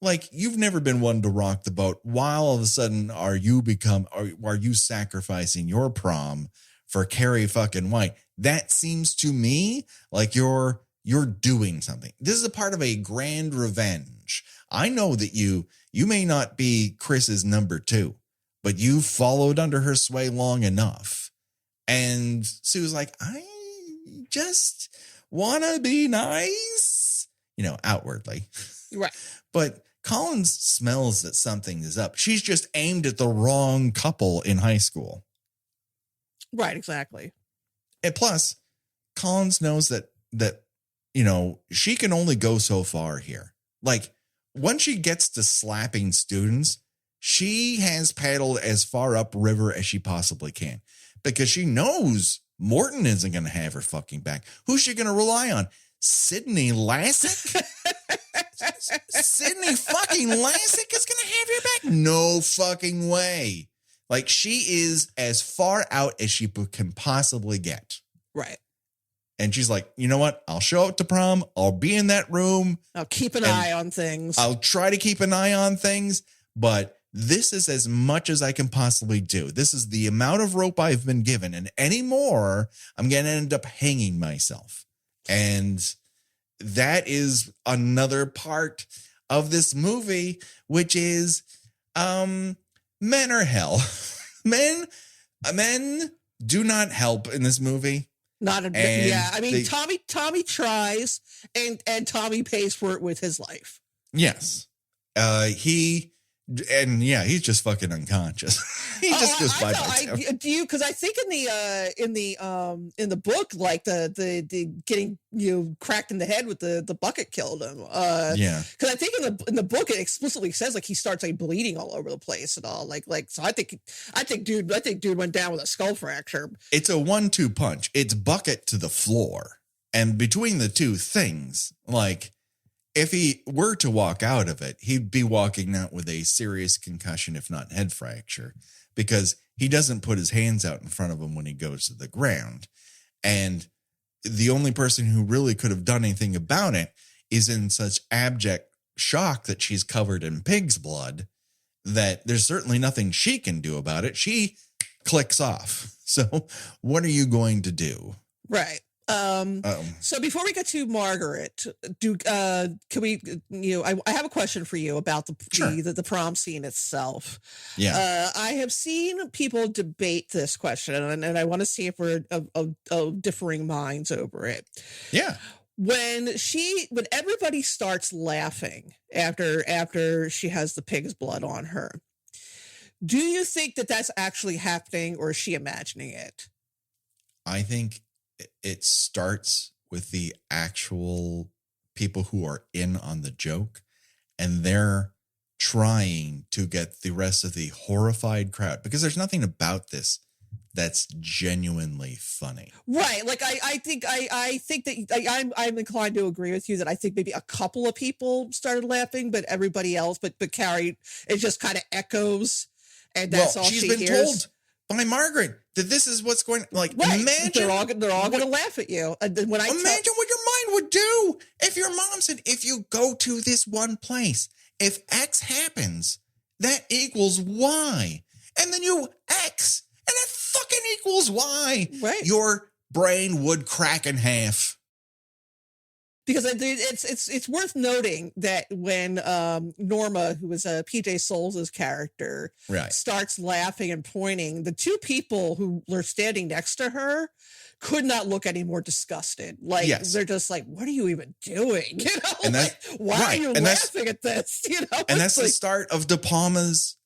like you've never been one to rock the boat. Why all of a sudden are you sacrificing your prom for Carrie fucking White? That seems to me like you're doing something. This is a part of a grand revenge. I know that you may not be Chris's number 2, but you followed under her sway long enough. And Sue's like, I just want to be nice, outwardly. Right. But Collins smells that something is up. She's just aimed at the wrong couple in high school. Right, exactly. And plus, Collins knows that she can only go so far here. Like, once she gets to slapping students, she has paddled as far upriver as she possibly can. Because she knows Morton isn't going to have her fucking back. Who's she going to rely on? Sydney Lassick? Sydney fucking Lassick is going to have your back? No fucking way. Like, she is as far out as she can possibly get. Right. And she's like, you know what? I'll show up to prom. I'll be in that room. I'll keep an eye on things. I'll try to keep an eye on things. But this is as much as I can possibly do. This is the amount of rope I've been given, and any more, I'm going to end up hanging myself. And that is another part of this movie, which is men are hell. men do not help in this movie. Not a And yeah. I mean, Tommy tries, and Tommy pays for it with his life. Yes. He's just fucking unconscious. He just goes by. Do you? Because I think in the book, like the getting cracked in the head with the bucket killed him. Yeah. Because I think in the book it explicitly says like he starts like bleeding all over the place and all like so I think dude went down with a skull fracture. It's a 1-2 punch. It's bucket to the floor, and between the two things, like, if he were to walk out of it, he'd be walking out with a serious concussion, if not head fracture, because he doesn't put his hands out in front of him when he goes to the ground. And the only person who really could have done anything about it is in such abject shock that she's covered in pig's blood that there's certainly nothing she can do about it. She clicks off. So what are you going to do? Right. So before we get to Margaret, can we, I have a question for you about the prom scene itself. Yeah. I have seen people debate this question and I want to see if we're of differing minds over it. Yeah. When everybody starts laughing after she has the pig's blood on her, do you think that that's actually happening or is she imagining it? I think it starts with the actual people who are in on the joke, and they're trying to get the rest of the horrified crowd, because there's nothing about this that's genuinely funny. Right. Like I think that I'm inclined to agree with you that I think maybe a couple of people started laughing, but everybody else, but Carrie, it just kind of echoes, and that's all she's she been hears. told by Margaret that this is what's going. Like, right. Imagine they're all going to laugh at you. And when imagine what your mind would do if your mom said, if you go to this one place, if X happens, that equals Y, and then you X, and it fucking equals Y. Right. Your brain would crack in half. Because it's worth noting that when Norma, who was PJ Souls' character, right, starts laughing and pointing, the two people who were standing next to her could not look any more disgusted. Like, they're just like, what are you even doing? You know, and like, why are you laughing at this? You know, and that's like, the start of De Palma's,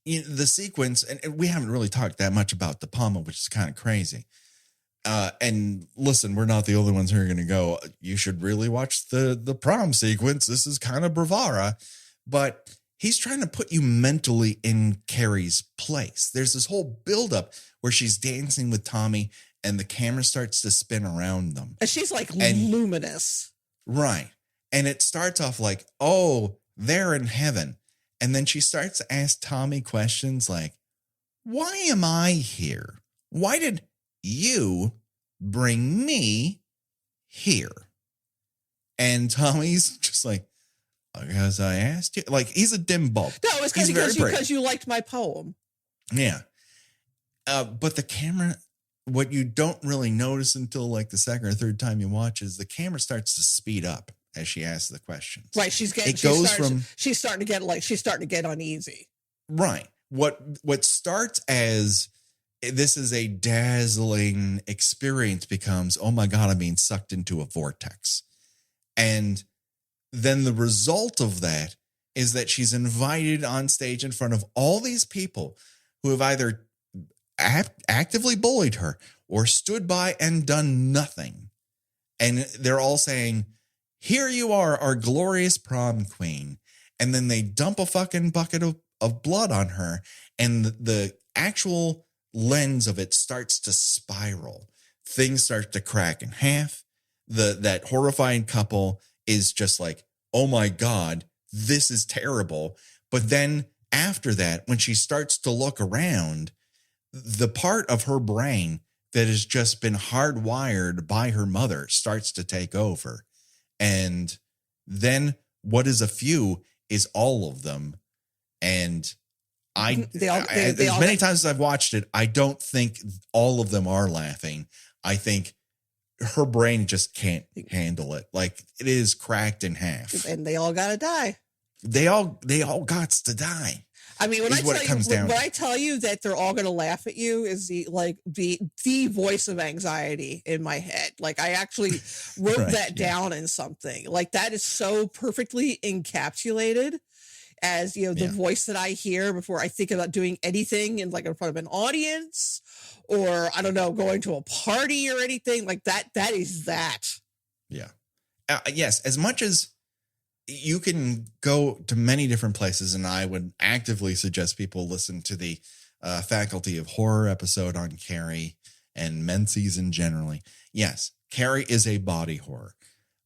the sequence. And we haven't really talked that much about De Palma, which is kind of crazy. And listen, we're not the only ones who are going to go, you should really watch the prom sequence. This is kind of bravura, but he's trying to put you mentally in Carrie's place. There's this whole buildup where she's dancing with Tommy and the camera starts to spin around them. And she's like luminous. Right. And it starts off like, oh, they're in heaven. And then she starts to ask Tommy questions like, why am I here? Why did you bring me here? And Tommy's just like, because I asked you. Like, he's a dim bulb. No, it's because you liked my poem. Yeah. But the camera, what you don't really notice until like the second or third time you watch is the camera starts to speed up as she asks the questions. Right. She's starting to get uneasy. Right. What starts as this is a dazzling experience becomes, oh my God, I'm being sucked into a vortex. And then the result of that is that she's invited on stage in front of all these people who have either actively bullied her or stood by and done nothing. And they're all saying, here you are, our glorious prom queen. And then they dump a fucking bucket of blood on her. And the actual lens of it starts to spiral. Things start to crack in half. That horrifying couple is just like, oh my God, this is terrible. But then after that, when she starts to look around, the part of her brain that has just been hardwired by her mother starts to take over. And then what is a few is all of them. And As many times as I've watched it, I don't think all of them are laughing. I think her brain just can't handle it. Like, it is cracked in half. And they all gotta die. They all got to die. I mean, when I tell you that they're all going to laugh at you is the voice of anxiety in my head. Like, I actually wrote that down in something. Like, that is so perfectly encapsulated as, you know, the voice that I hear before I think about doing anything in front of an audience, or I don't know, going to a party or anything like that. That is that. Yeah. Yes. As much as you can go to many different places, and I would actively suggest people listen to the Faculty of Horror episode on Carrie and Menzies in generally. Yes, Carrie is a body horror,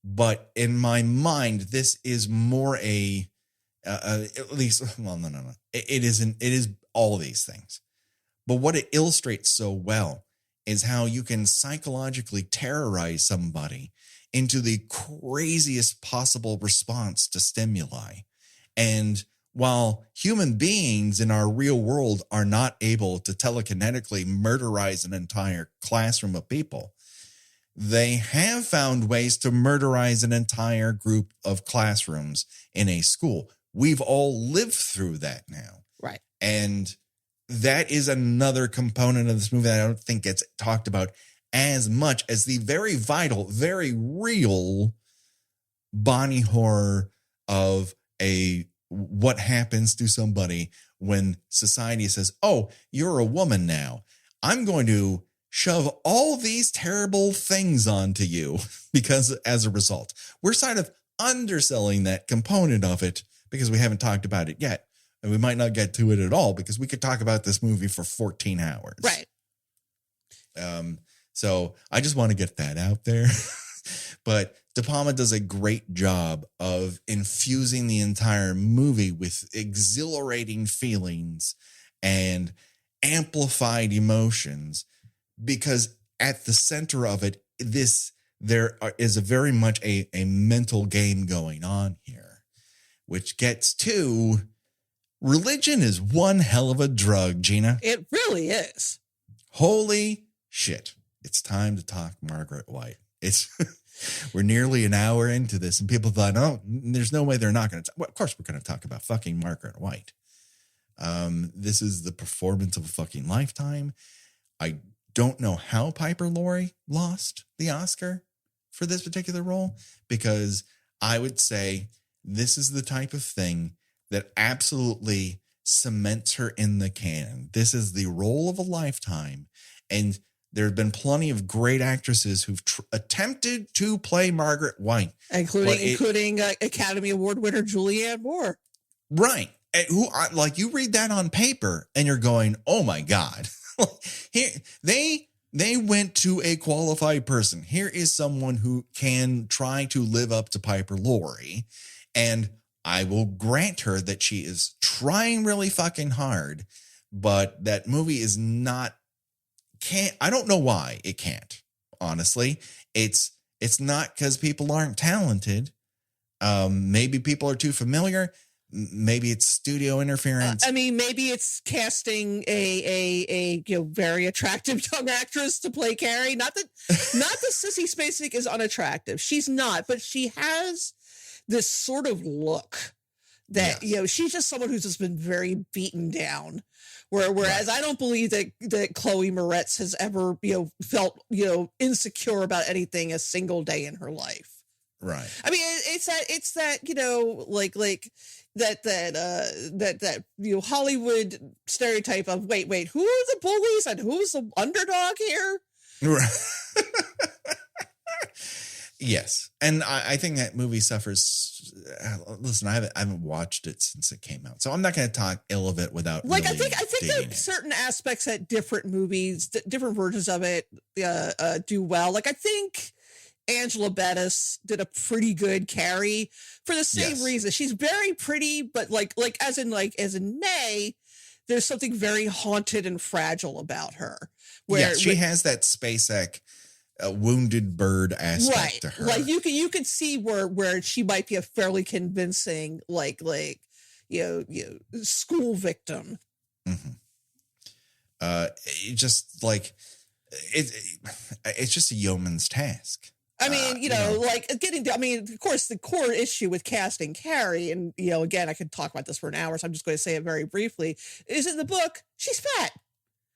but in my mind, this is more at least, well, no. It isn't. It is all of these things, but what it illustrates so well is how you can psychologically terrorize somebody into the craziest possible response to stimuli. And while human beings in our real world are not able to telekinetically murderize an entire classroom of people, they have found ways to murderize an entire group of classrooms in a school. We've all lived through that now. Right. And that is another component of this movie that I don't think gets talked about as much as the very vital, very real body horror of what happens to somebody when society says, oh, you're a woman now. I'm going to shove all these terrible things onto you because as a result, we're sort of underselling that component of it because we haven't talked about it yet. And we might not get to it at all because we could talk about this movie for 14 hours. Right. So I just want to get that out there. But De Palma does a great job of infusing the entire movie with exhilarating feelings and amplified emotions, because at the center of it, there is very much a mental game going on here, which gets to religion is one hell of a drug, Gina. It really is. Holy shit. It's time to talk Margaret White. We're nearly an hour into this, and people thought, oh, there's no way they're not going to. Well, of course, we're going to talk about fucking Margaret White. This is the performance of a fucking lifetime. I don't know how Piper Laurie lost the Oscar for this particular role, because I would say this is the type of thing that absolutely cements her in the canon. This is the role of a lifetime, and there have been plenty of great actresses who've attempted to play Margaret White, including Academy Award winner Julianne Moore. Right. And you read that on paper and you're going, oh my God. Here they went to a qualified person. Here is someone who can try to live up to Piper Laurie, and I will grant her that she is trying really fucking hard, but that movie is not. I don't know why it can't. Honestly, it's not because people aren't talented. Maybe people are too familiar. Maybe it's studio interference. I mean, maybe it's casting a very attractive young actress to play Carrie. Not that Sissy Spacek is unattractive. She's not, but she has this sort of look that she's just someone who's just been very beaten down. Whereas I don't believe that Chloe Moretz has ever felt insecure about anything a single day in her life. Right. I mean, it's that that Hollywood stereotype of wait, who are the bullies and who's the underdog here? Right. Yes, and I think that movie suffers. Listen, I haven't watched it since it came out, so I'm not going to talk ill of it without. Really I think there are certain aspects that different movies, different versions of it, do well. Like I think Angela Bettis did a pretty good Carrie for the same reason. She's very pretty, but like as in May, there's something very haunted and fragile about her. Where she has that Spacek wounded bird aspect to her. Like you could see where she might be a fairly convincing school victim. Mhm. It just like it's just a yeoman's task. I mean, like getting I mean, of course, the core issue with casting Carrie, and, again, I could talk about this for an hour, so I'm just going to say it very briefly, is in the book, she's fat.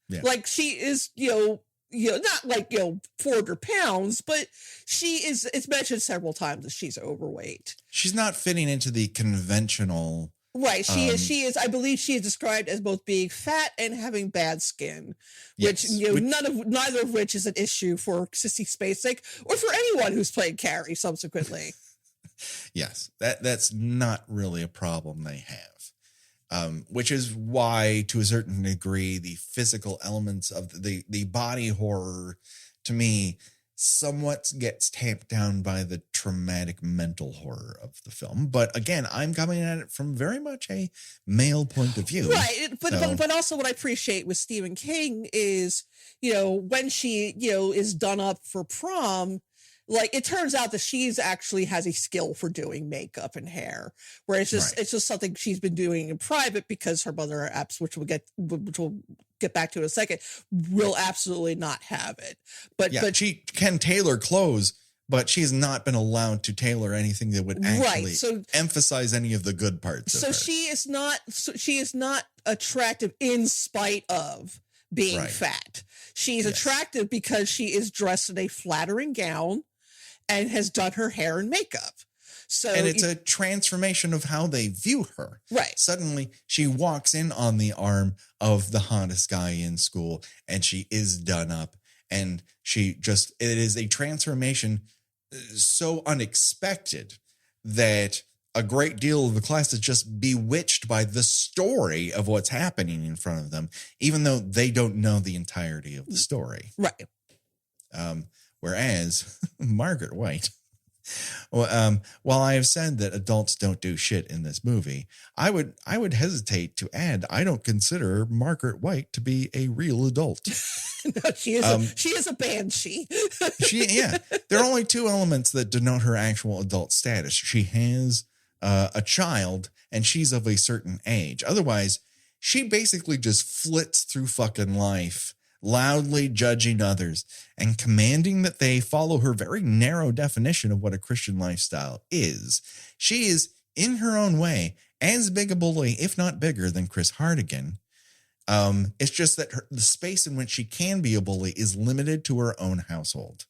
Yeah. Like, she is, not like, 400 pounds, but it's mentioned several times that she's overweight. She's not fitting into the conventional. Right. She is, I believe she is described as both being fat and having bad skin, which, Yes. neither of which is an issue for Sissy Spacek or for anyone who's played Carrie subsequently. Yes. That's not really a problem they have. Which is why, to a certain degree, the physical elements of the body horror, to me, somewhat gets tamped down by the traumatic mental horror of the film. But again, I'm coming at it from very much a male point of view. Right. But also what I appreciate with Stephen King is, when she, is done up for Prom, like, it turns out that she's actually has a skill for doing makeup and hair, where it's just something she's been doing in private because her mother apps, which we'll get back to in a second, will absolutely not have it. But she can tailor clothes, but she has not been allowed to tailor anything that would actually emphasize any of the good parts of her. She is not attractive in spite of being fat. She's attractive because she is dressed in a flattering gown and has done her hair and makeup. And it's a transformation of how they view her. Right. Suddenly, she walks in on the arm of the hottest guy in school, and she is done up. And it is a transformation so unexpected that a great deal of the class is just bewitched by the story of what's happening in front of them, even though they don't know the entirety of the story. Right. Whereas Margaret White, while I have said that adults don't do shit in this movie, I would hesitate to add I don't consider Margaret White to be a real adult. No, she is a banshee. There are only two elements that denote her actual adult status. She has a child, and she's of a certain age. Otherwise, she basically just flits through fucking life, loudly judging others and commanding that they follow her very narrow definition of what a Christian lifestyle is. She is, in her own way, as big a bully, if not bigger, than Chris Hartigan. It's just that the space in which she can be a bully is limited to her own household.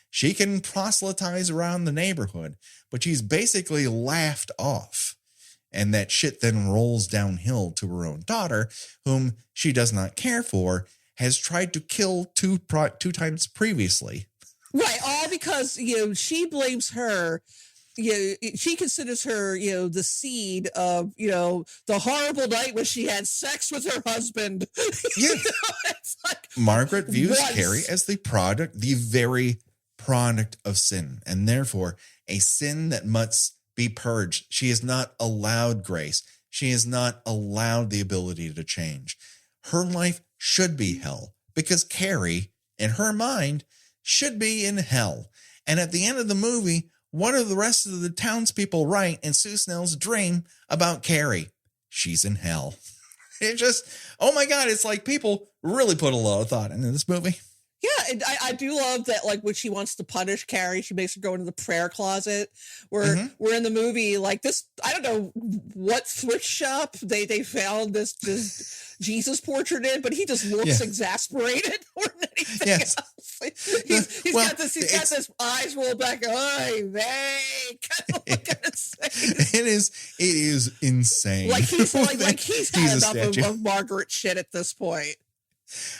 She can proselytize around the neighborhood, but she's basically laughed off. And that shit then rolls downhill to her own daughter, whom she does not care for, has tried to kill two times previously. Right, all because, she blames her, she considers her, the seed of, the horrible night when she had sex with her husband. Yeah. It's like, Margaret views Carrie as the very product of sin, and therefore a sin that must be purged. She is not allowed grace. She is not allowed the ability to change. Her life should be hell because Carrie, in her mind, should be in hell. And at the end of the movie, what do the rest of the townspeople write in Sue Snell's dream about Carrie? She's in hell. It just, oh my God, it's like people really put a lot of thought into this movie. Yeah, and I do love that, like, when she wants to punish Carrie, she makes her go into the prayer closet. Where we're in the movie, like, this, I don't know what thrift shop they found this Jesus portrait in, but he just looks exasperated more than anything else. He's got this eyes rolled back. Oy vey, kind of looking insane. It is insane. Like he's had enough of Margaret shit at this point.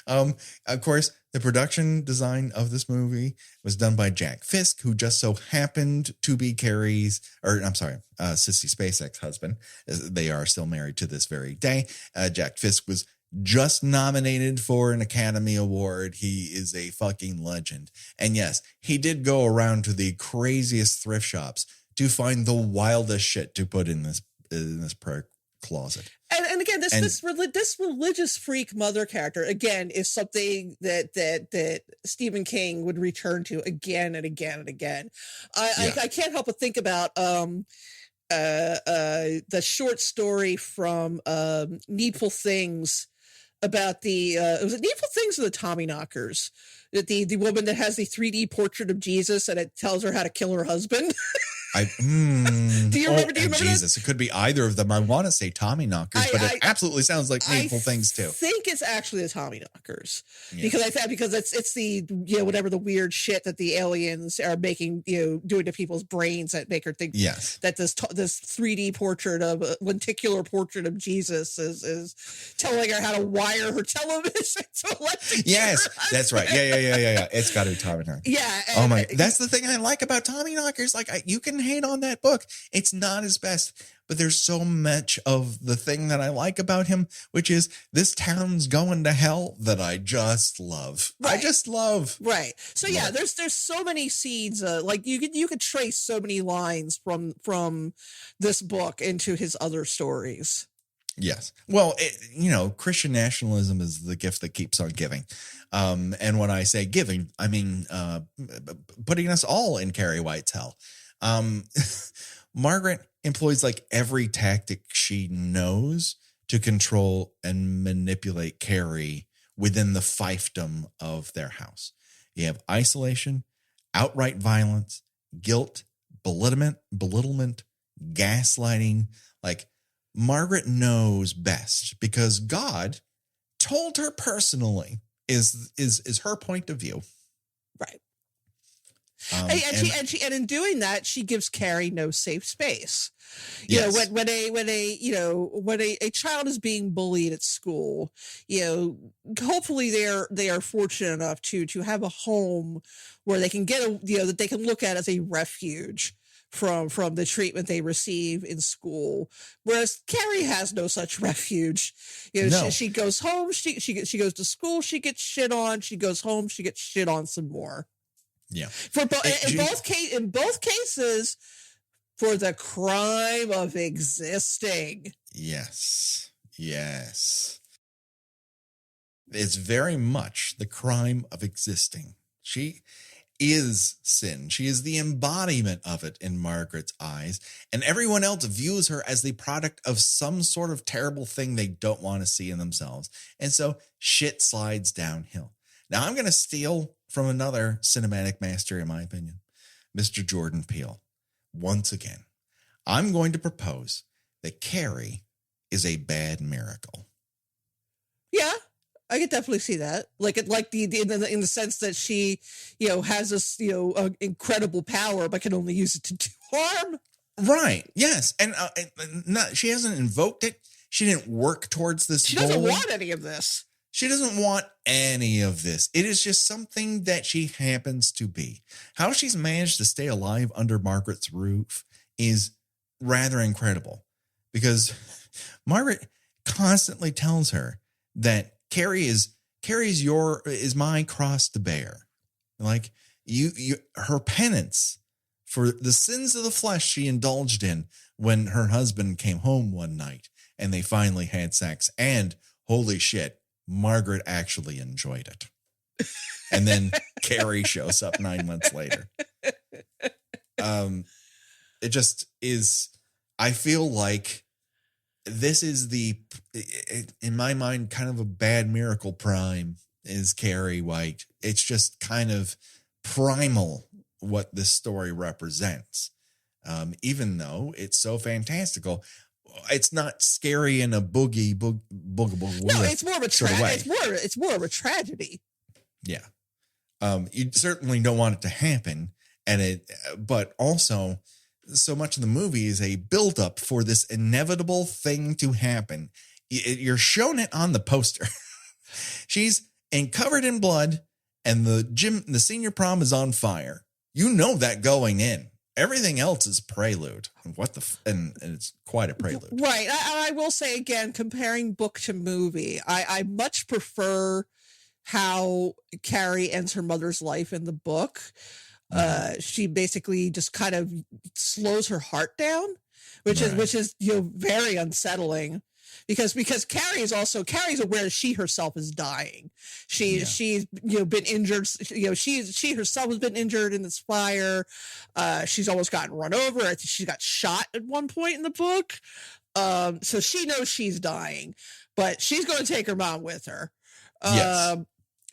Of course, the production design of this movie was done by Jack Fisk, who just so happened to be Sissy Spacek's husband. They are still married to this very day. Jack Fisk was just nominated for an Academy Award. He is a fucking legend. And yes, he did go around to the craziest thrift shops to find the wildest shit to put in this prayer closet. And again, this religious freak mother character again is something that Stephen King would return to again and again and again. I can't help but think about the short story from Needful Things about the it was Needful Things of the Tommyknockers. The woman that has the 3D portrait of Jesus and it tells her how to kill her husband. Do you remember? Jesus, that? It could be either of them. I want to say Tommyknockers, but it absolutely sounds like Needful Things too. I think it's actually the Tommyknockers because it's the whatever the weird shit that the aliens are making doing to people's brains that make her think that this 3D portrait of lenticular portrait of Jesus is telling her how to wire her television to electrocute Yes, that's right. Yeah. It's got to be Tommyknockers. Yeah. Oh my! That's the thing I like about Tommyknockers. Like you can hate on that book. It's not his best, but there's so much of the thing that I like about him, which is this town's going to hell that I just love. Right. I just love. Right. So yeah, there's so many seeds. Like you could trace so many lines from this book into his other stories. Yes. Well, Christian nationalism is the gift that keeps on giving. And when I say giving, I mean putting us all in Carrie White's hell. Margaret employs like every tactic she knows to control and manipulate Carrie within the fiefdom of their house. You have isolation, outright violence, guilt, belittlement, gaslighting. Like Margaret knows best because God told her personally is her point of view. Right. And in doing that, she gives Carrie no safe space. When a child is being bullied at school, hopefully they are fortunate enough to have a home where they can get that they can look at as a refuge from the treatment they receive in school, whereas Carrie has no such refuge. No. She goes home, she goes to school, she gets shit on, she goes home, she gets shit on some more. Yeah. In both cases, for the crime of existing. Yes. It's very much the crime of existing. She is sin. She is the embodiment of it in Margaret's eyes, and everyone else views her as the product of some sort of terrible thing they don't want to see in themselves. And so shit slides downhill. Now I'm going to steal from another cinematic master, in my opinion, Mr. Jordan Peele. Once again, I'm going to propose that Carrie is a bad miracle. Yeah, I could definitely see that. In the sense that she, has this, incredible power, but can only use it to do harm. Right. Yes. And she hasn't invoked it. She didn't work towards this. She doesn't want any of this. She doesn't want any of this. It is just something that she happens to be. How she's managed to stay alive under Margaret's roof is rather incredible, because Margaret constantly tells her that Carrie is my cross to bear. Like her penance for the sins of the flesh she indulged in when her husband came home one night and they finally had sex, and holy shit, Margaret actually enjoyed it. And then Carrie shows up 9 months later. It just is. I feel like this is in my mind, kind of a bad miracle prime is Carrie White. It's just kind of primal what this story represents. Even though it's so fantastical, it's not scary in a boogie. No, it's more of a it's more of a tragedy. Yeah. You certainly don't want it to happen, but also so much of the movie is a buildup for this inevitable thing to happen. You're shown it on the poster. She's covered in blood, and the senior prom is on fire. You know that going in. Everything else is prelude. And it's quite a prelude. Right. I will say again, comparing book to movie, I much prefer how Carrie ends her mother's life in the book. She basically just kind of slows her heart down, which is very unsettling. Because Carrie's aware she herself is dying. She's been injured. She herself has been injured in this fire. She's almost gotten run over. I think she got shot at one point in the book. So she knows she's dying, but she's going to take her mom with her. Yes.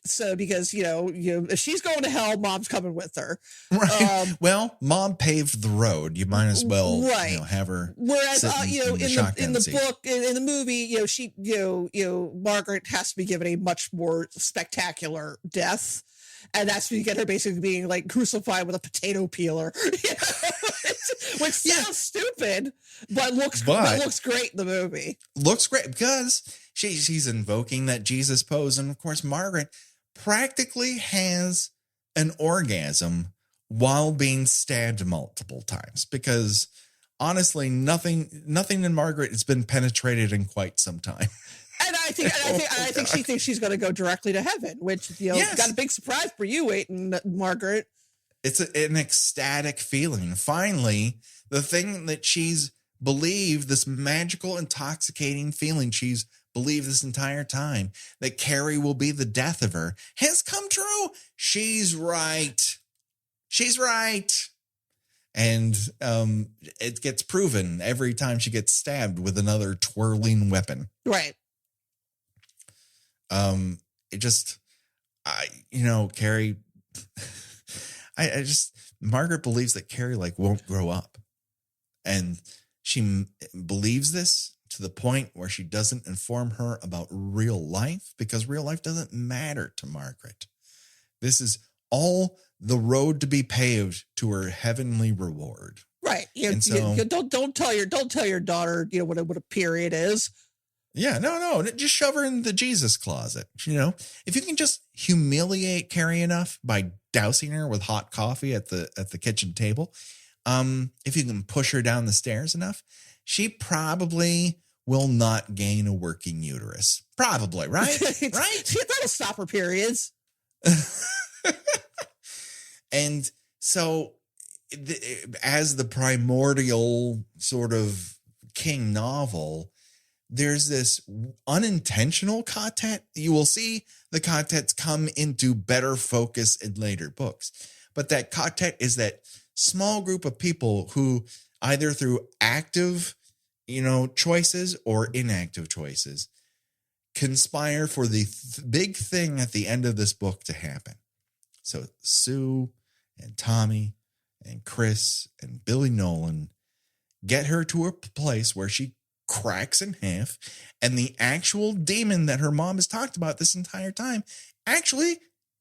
So because if she's going to hell, mom's coming with her. Right. Well, mom paved the road. You might as well, right. Have her. Whereas, in the seat. book, in the movie, she, Margaret has to be given a much more spectacular death. And that's when you get her basically being like crucified with a potato peeler, which sounds stupid, but looks great in the movie. Looks great because she's invoking that Jesus pose. And of course, Margaret practically has an orgasm while being stabbed multiple times, because honestly, nothing in Margaret has been penetrated in quite some time. And I think she thinks she's going to go directly to heaven, which got a big surprise for you, waiting, Margaret. It's an ecstatic feeling. Finally, the thing that she's believed, this magical, intoxicating feeling she's believed this entire time, that Carrie will be the death of her, has come true. She's right. She's right. And it gets proven every time she gets stabbed with another twirling weapon. Right. Carrie, Margaret believes that Carrie won't grow up, and she believes this to the point where she doesn't inform her about real life, because real life doesn't matter to Margaret. This is all the road to be paved to her heavenly reward. Right. Don't tell your daughter, what a period is. Yeah, no, just shove her in the Jesus closet. If you can just humiliate Carrie enough by dousing her with hot coffee at the kitchen table, if you can push her down the stairs enough, she probably will not gain a working uterus. Probably, right? Right? That'll stop her periods. And so, as the primordial sort of king novel, there's this unintentional content. You will see the contents come into better focus in later books. But that content is that small group of people who either through active, choices or inactive choices conspire for the big thing at the end of this book to happen. So Sue and Tommy and Chris and Billy Nolan get her to a place where she cracks in half, and the actual demon that her mom has talked about this entire time actually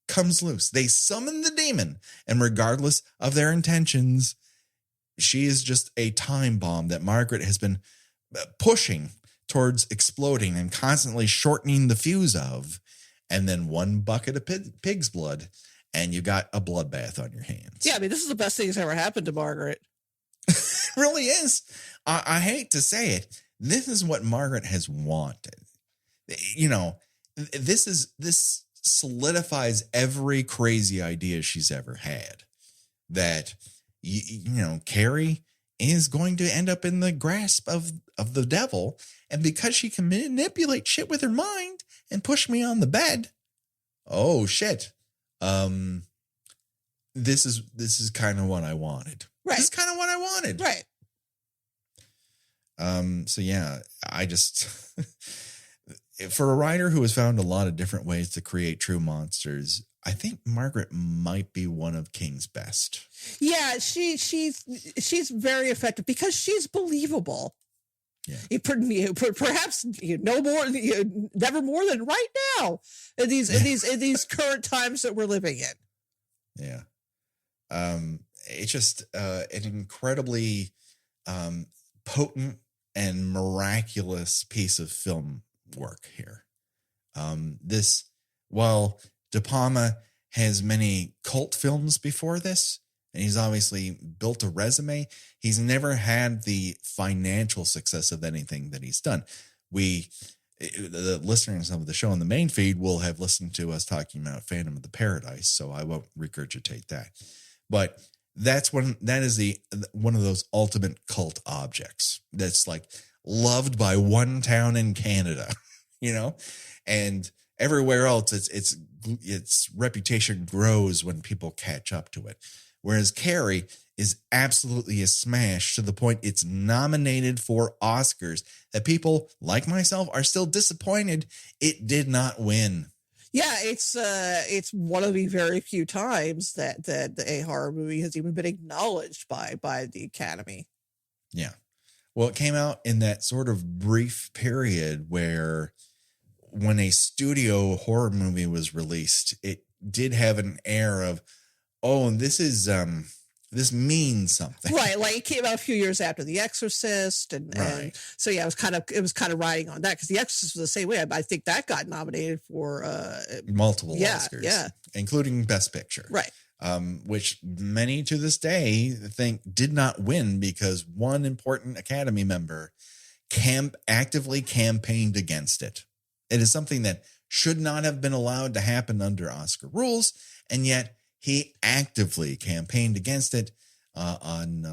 comes loose. They summon the demon, and regardless of their intentions, she is just a time bomb that Margaret has been pushing towards exploding and constantly shortening the fuse of. And then one bucket of pig's blood, and you got a bloodbath on your hands. Yeah, this is the best thing that's ever happened to Margaret. It really is. I hate to say it. This is what Margaret has wanted. This solidifies every crazy idea she's ever had. That, Carrie is going to end up in the grasp of the devil. And because she can manipulate shit with her mind and push me on the bed. Oh, shit. This is kind of what I wanted. Right. This is kind of what I wanted. Right. So yeah, I just, for a writer who has found a lot of different ways to create true monsters, I think Margaret might be one of King's best. Yeah, she's very effective because she's believable. Yeah. Perhaps no more, never more than right now in these current times that we're living in. Yeah. It's just an incredibly potent and miraculous piece of film work here. While De Palma has many cult films before this, and he's obviously built a resume, he's never had the financial success of anything that he's done. The listeners of the show on the main feed will have listened to us talking about Phantom of the Paradise, so I won't regurgitate that. But that is one of those ultimate cult objects that's loved by one town in Canada, and everywhere else its reputation grows when people catch up to it. Whereas Carrie is absolutely a smash to the point it's nominated for Oscars that people like myself are still disappointed it did not win. Yeah, it's one of the very few times that a horror movie has even been acknowledged by the Academy. Yeah. Well, it came out in that sort of brief period where when a studio horror movie was released, it did have an air of, oh, this means something. Right, like it came out a few years after The Exorcist, and so yeah, it was kind of riding on that because The Exorcist was the same way. I think that got nominated for multiple Oscars, including Best Picture, right? Which many to this day think did not win because one important Academy member actively campaigned against it. It is something that should not have been allowed to happen under Oscar rules, and yet he actively campaigned against it on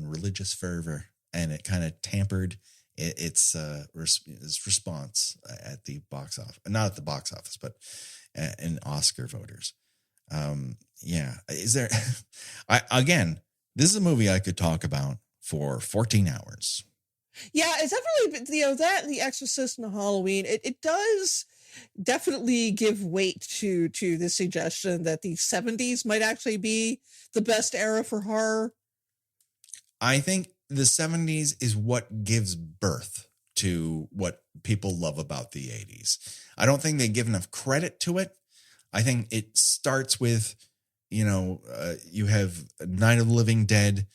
religious fervor, and it kind of tampered its response at the box office, not at the box office, but in Oscar voters. Is there? This is a movie I could talk about for 14 hours. Yeah, it's definitely, that and The Exorcist and Halloween, it does definitely give weight to the suggestion that the 70s might actually be the best era for horror. I think the 70s is what gives birth to what people love about the 80s. I don't think they give enough credit to it. I think it starts with, you have Night of the Living Dead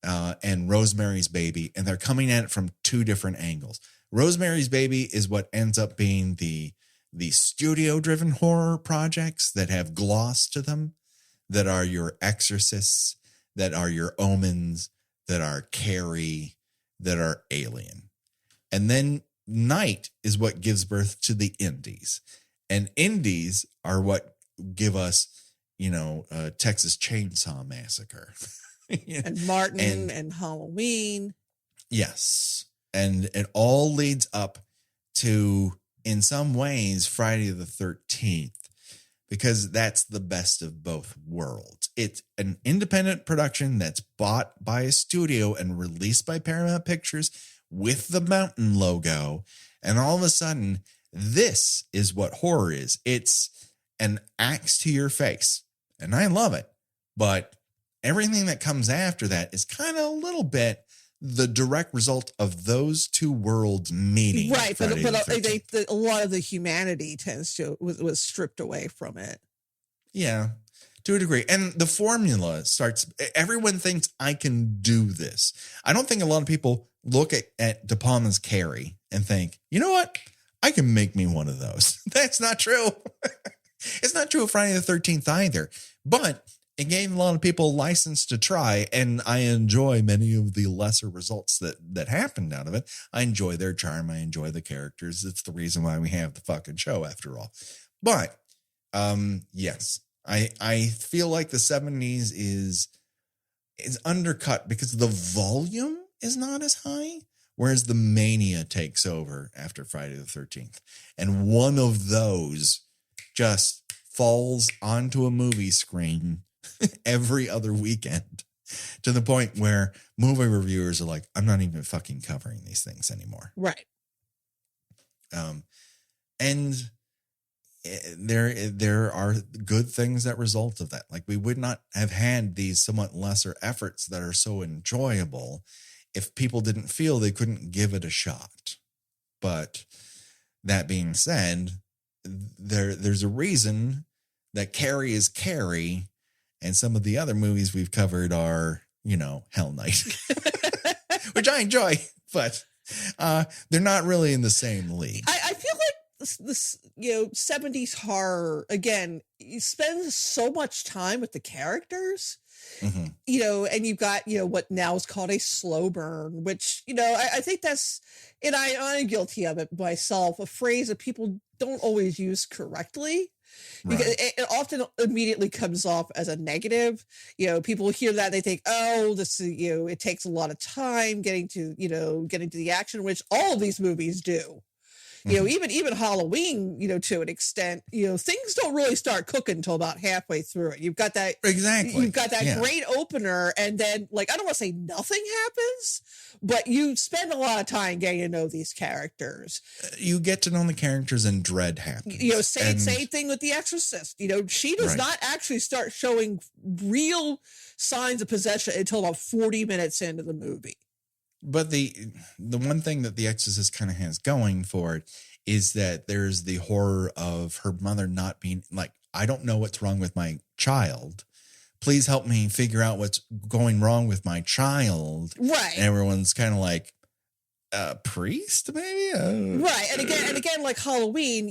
and Rosemary's Baby, and they're coming at it from two different angles. Rosemary's Baby is what ends up being the studio-driven horror projects that have gloss to them, that are your Exorcists, that are your Omens, that are Carrie, that are Alien. And then Night is what gives birth to the indies. And indies are what give us, Texas Chainsaw Massacre. And Martin and Halloween. Yes. And it all leads up to, in some ways, Friday the 13th, because that's the best of both worlds. It's an independent production that's bought by a studio and released by Paramount Pictures with the Mountain logo. And all of a sudden, this is what horror is. It's an axe to your face. And I love it. But everything that comes after that is kind of a little bit the direct result of those two worlds meeting. Right, but a lot of the humanity was stripped away from it. Yeah, to a degree. And the formula starts, everyone thinks I can do this. I don't think a lot of people look at De Palma's Carrie and think, you know what? I can make me one of those. That's not true. It's not true of Friday the 13th either. But it gave a lot of people license to try, and I enjoy many of the lesser results that happened out of it. I enjoy their charm. I enjoy the characters. It's the reason why we have the fucking show, after all. But, yes, I feel like the 70s is undercut because the volume is not as high, whereas the mania takes over after Friday the 13th. And one of those just falls onto a movie screen every other weekend, to the point where movie reviewers are like, I'm not even fucking covering these things anymore. Right. And there are good things that result of that. Like, we would not have had these somewhat lesser efforts that are so enjoyable if people didn't feel they couldn't give it a shot. But that being said, there's a reason that Carrie is Carrie, and some of the other movies we've covered are, Hell Night, which I enjoy, but they're not really in the same league. I feel like this 70s horror, again, you spend so much time with the characters, and you've got, what now is called a slow burn, which, I think that's, and I'm guilty of it myself, a phrase that people don't always use correctly. Because it often immediately comes off as a negative. People hear that, they think, oh, this is, it takes a lot of time getting to the action, which all of these movies do. Even Halloween, to an extent, things don't really start cooking until about halfway through it. You've got that great opener, and then I don't want to say nothing happens, but you spend a lot of time getting to know these characters. You get to know the characters, and dread happens. Same thing with The Exorcist. She does not actually start showing real signs of possession until about 40 minutes into the movie. But the one thing that The Exorcist kind of has going for it is that there's the horror of her mother not being I don't know what's wrong with my child. Please help me figure out what's going wrong with my child. Right. And everyone's kind of like, priest, maybe? Right. And again, like Halloween,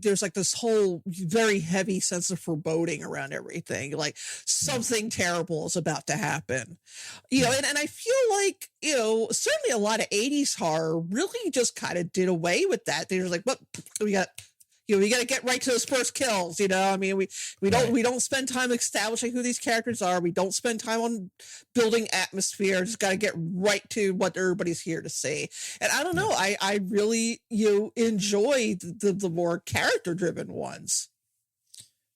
there's this whole very heavy sense of foreboding around everything. Something terrible is about to happen. And I feel like, certainly a lot of 80s horror really just kind of did away with that. They're like, what we got? We got to get right to those first kills. We don't spend time establishing who these characters are. We don't spend time on building atmosphere. Just got to get right to what everybody's here to see. And I don't know. I really enjoy the more character driven ones.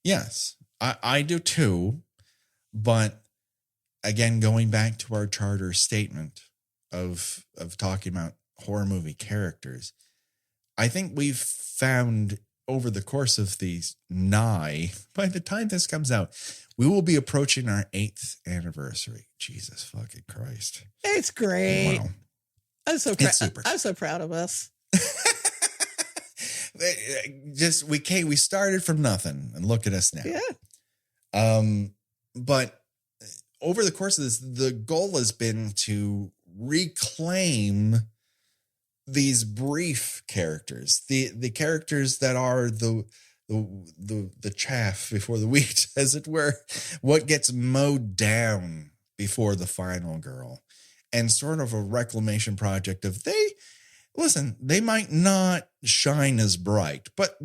Yes, I do too. But again, going back to our charter statement of talking about horror movie characters, I think we've found over the course of these by the time this comes out, we will be approaching our 8th anniversary. Jesus fucking Christ. It's great. Wow. I'm so proud of us. We started from nothing and look at us now. Yeah. But over the course of this, the goal has been to reclaim these brief characters, the characters that are the chaff before the wheat, as it were, what gets mowed down before the final girl, and sort of a reclamation project of they might not shine as bright, but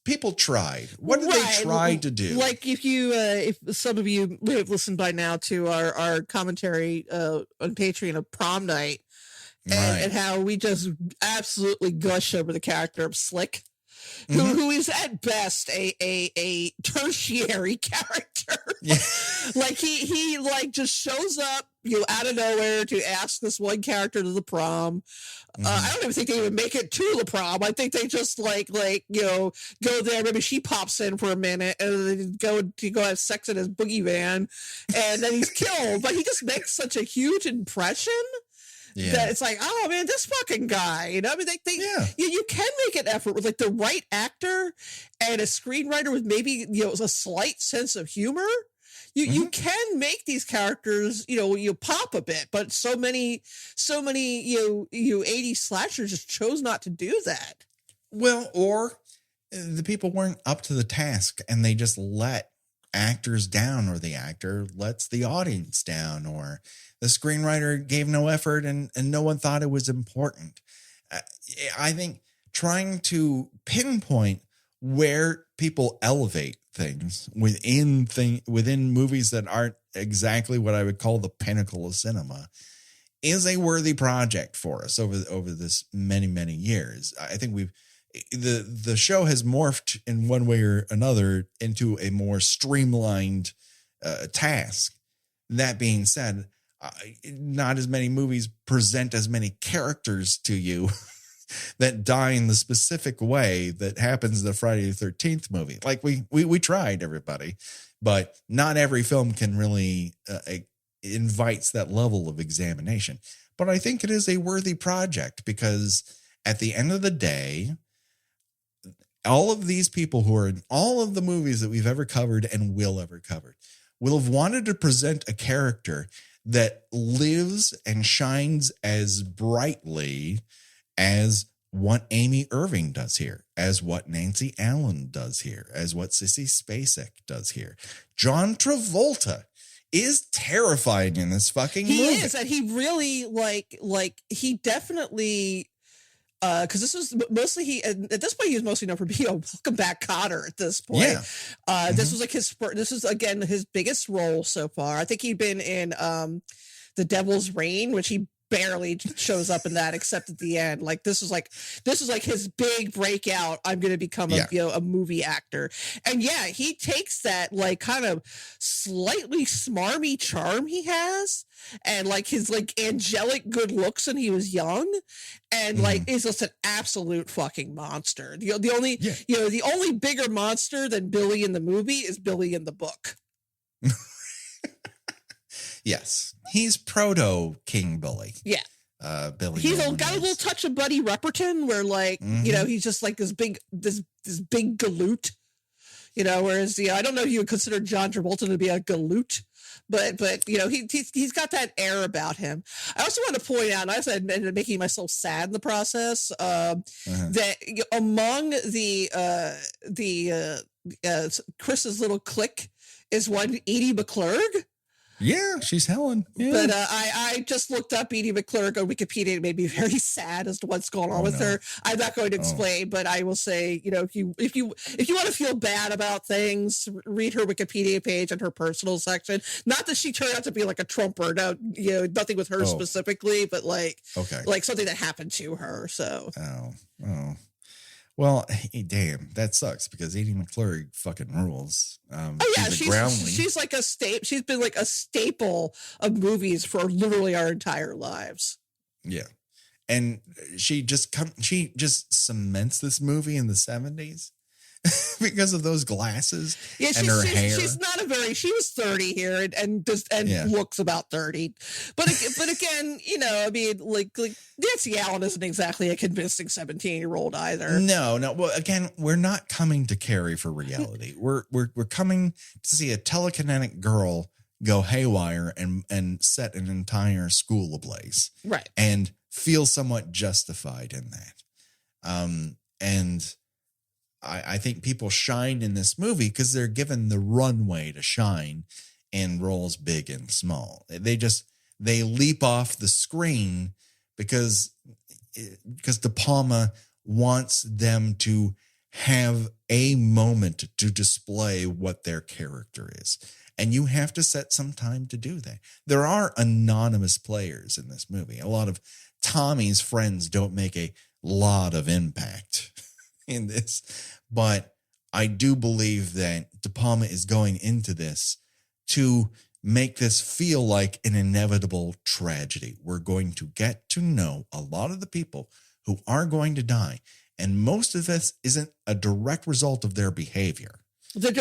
people tried. What did they try to do? If some of you have listened by now to our commentary on Patreon of Prom Night, and how we just absolutely gush over the character of Slick, who is at best a tertiary character. Yeah. He just shows up, out of nowhere to ask this one character to the prom. I don't even think they even make it to the prom. I think they just go there. Maybe she pops in for a minute and then go have sex in his boogie van, and then he's killed. But he just makes such a huge impression. Yeah. That it's oh man, this fucking guy, you can make an effort with the right actor and a screenwriter with maybe a slight sense of humor. You can make these characters you pop a bit, but so many 80s slashers just chose not to do that. Well, or the people weren't up to the task and they just let actors down, or the actor lets the audience down, or the screenwriter gave no effort and no one thought it was important. I think trying to pinpoint where people elevate things within movies that aren't exactly what I would call the pinnacle of cinema is a worthy project for us over this many, many years. I think the show has morphed in one way or another into a more streamlined task. That being said, not as many movies present as many characters to you that die in the specific way that happens in the Friday the 13th movie. We tried, everybody, but not every film can really invites that level of examination. But I think it is a worthy project because at the end of the day, all of these people who are in all of the movies that we've ever covered and will ever cover will have wanted to present a character that lives and shines as brightly as what Amy Irving does here, as what Nancy Allen does here, as what Sissy Spacek does here. John Travolta is terrifying in this fucking movie. He is, and he really he definitely because this was mostly at this point he was mostly known for being a welcome back Cotter at this point. Yeah. This was this was again his biggest role so far. I think he'd been in The Devil's Reign, which he barely shows up in that, except at the end. Like this is like his big breakout. I'm going to become a movie actor. And yeah, he takes that like kind of slightly smarmy charm he has, and like his like angelic good looks when he was young, and like is just an absolute fucking monster. The only bigger monster than Billy in the movie is Billy in the book. Yes, he's proto King Billy. Yeah, Billy. He's got a little touch of Buddy Repperton, where like he's just like this big galoot. Whereas I don't know if you would consider John Travolta to be a galoot, but he's got that air about him. I also want to point out, and I ended up making myself sad in the process, that among the Chris's little clique is one Edie McClurg. Yeah, she's Helen. Yeah. But I just looked up Edie McClurg on Wikipedia. It made me very sad as to what's going on with her. I'm not going to explain, but I will say, if you want to feel bad about things, read her Wikipedia page and her personal section. Not that she turned out to be like a Trumper. No, nothing with her specifically, but like something that happened to her. So. Oh. Well, damn, that sucks because Edie McClurg fucking rules. She's like she's been like a staple of movies for literally our entire lives. Yeah, and she just cements this movie in the 70s because of those glasses and her hair. She's not she was 30 here and looks about 30. But again, like Nancy Allen isn't exactly a convincing 17-year-old either. No. Well, again, we're not coming to Carrie for reality. We're coming to see a telekinetic girl go haywire and set an entire school ablaze. Right. And feel somewhat justified in that. And I think people shine in this movie because they're given the runway to shine in roles big and small. They leap off the screen because De Palma wants them to have a moment to display what their character is. And you have to set some time to do that. There are anonymous players in this movie. A lot of Tommy's friends don't make a lot of impact in this, but I do believe that De Palma is going into this to make this feel like an inevitable tragedy. We're going to get to know a lot of the people who are going to die, and most of this isn't a direct result of their behavior. They're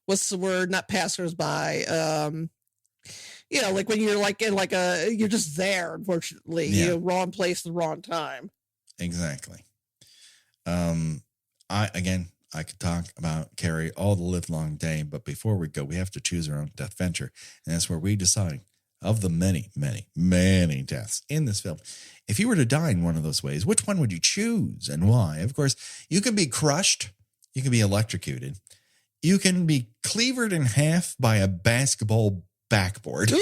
what's the word? Not passersby. Like when you're like in you're just there, unfortunately. Yeah. Wrong place, the wrong time. Exactly. I could talk about Carrie all the live long day, but before we go, we have to choose our own deathventure, and that's where we decide of the many, many, many deaths in this film. If you were to die in one of those ways, which one would you choose and why? Of course, you can be crushed, you can be electrocuted, you can be cleavered in half by a basketball backboard,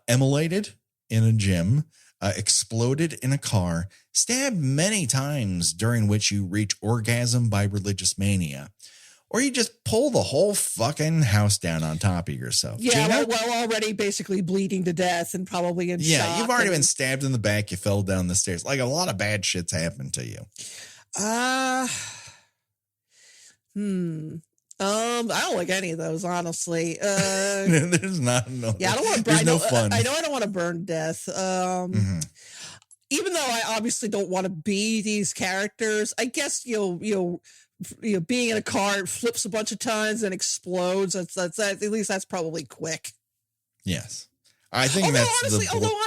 immolated in a gym, exploded in a car, stabbed many times during which you reach orgasm by religious mania, or you just pull the whole fucking house down on top of yourself. Yeah, well, already basically bleeding to death and probably in shock. Yeah, you've already been stabbed in the back. You fell down the stairs. Like a lot of bad shit's happened to you. I don't like any of those, honestly. There's not no. Yeah, I don't want to burn. There's no fun. I know I don't want to burn death. Even though I obviously don't want to be these characters, I guess being in a car, it flips a bunch of times and explodes. That's at least that's probably quick. Yes. I think although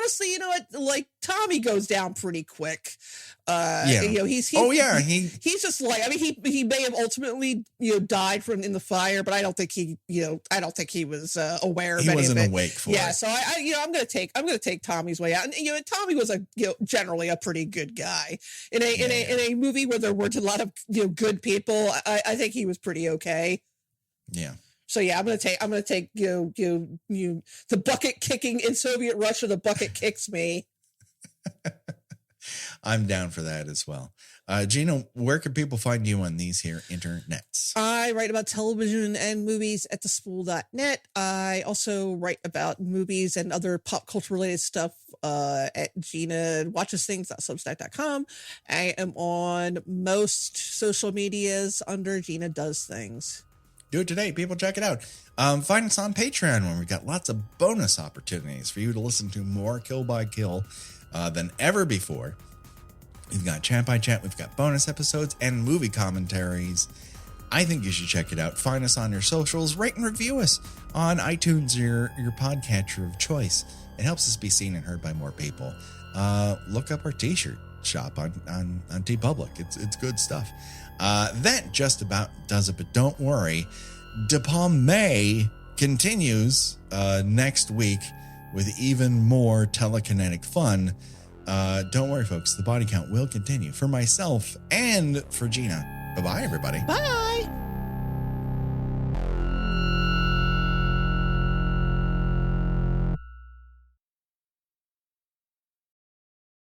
honestly, you know what? Like Tommy goes down pretty quick. He's just like, I mean, he may have ultimately died in the fire, but I don't think he was aware of he any wasn't of it. Awake for yeah, it. So I'm gonna take Tommy's way out, and Tommy was generally a pretty good guy in a movie where there weren't a lot of good people. I think he was pretty okay. Yeah. So yeah, I'm gonna take the bucket kicking in Soviet Russia. The bucket kicks me. I'm down for that as well. Gina, where can people find you on these here internets? I write about television and movies at thespool.net. I also write about movies and other pop culture related stuff at Gina watches things.substack.com. I am on most social medias under Gina Does Things. Do it today. People, check it out. Find us on Patreon, where we've got lots of bonus opportunities for you to listen to more Kill by Kill than ever before. We've got Chat by Chat, we've got bonus episodes and movie commentaries. I think you should check it out. Find us on your socials, rate and review us on iTunes or your podcatcher of choice. It helps us be seen and heard by more people. Look up our t-shirt shop on TeePublic. It's good stuff. That just about does it, but don't worry. De Palma continues next week with even more telekinetic fun. Don't worry, folks. The body count will continue for myself and for Gina. Bye-bye, everybody. Bye.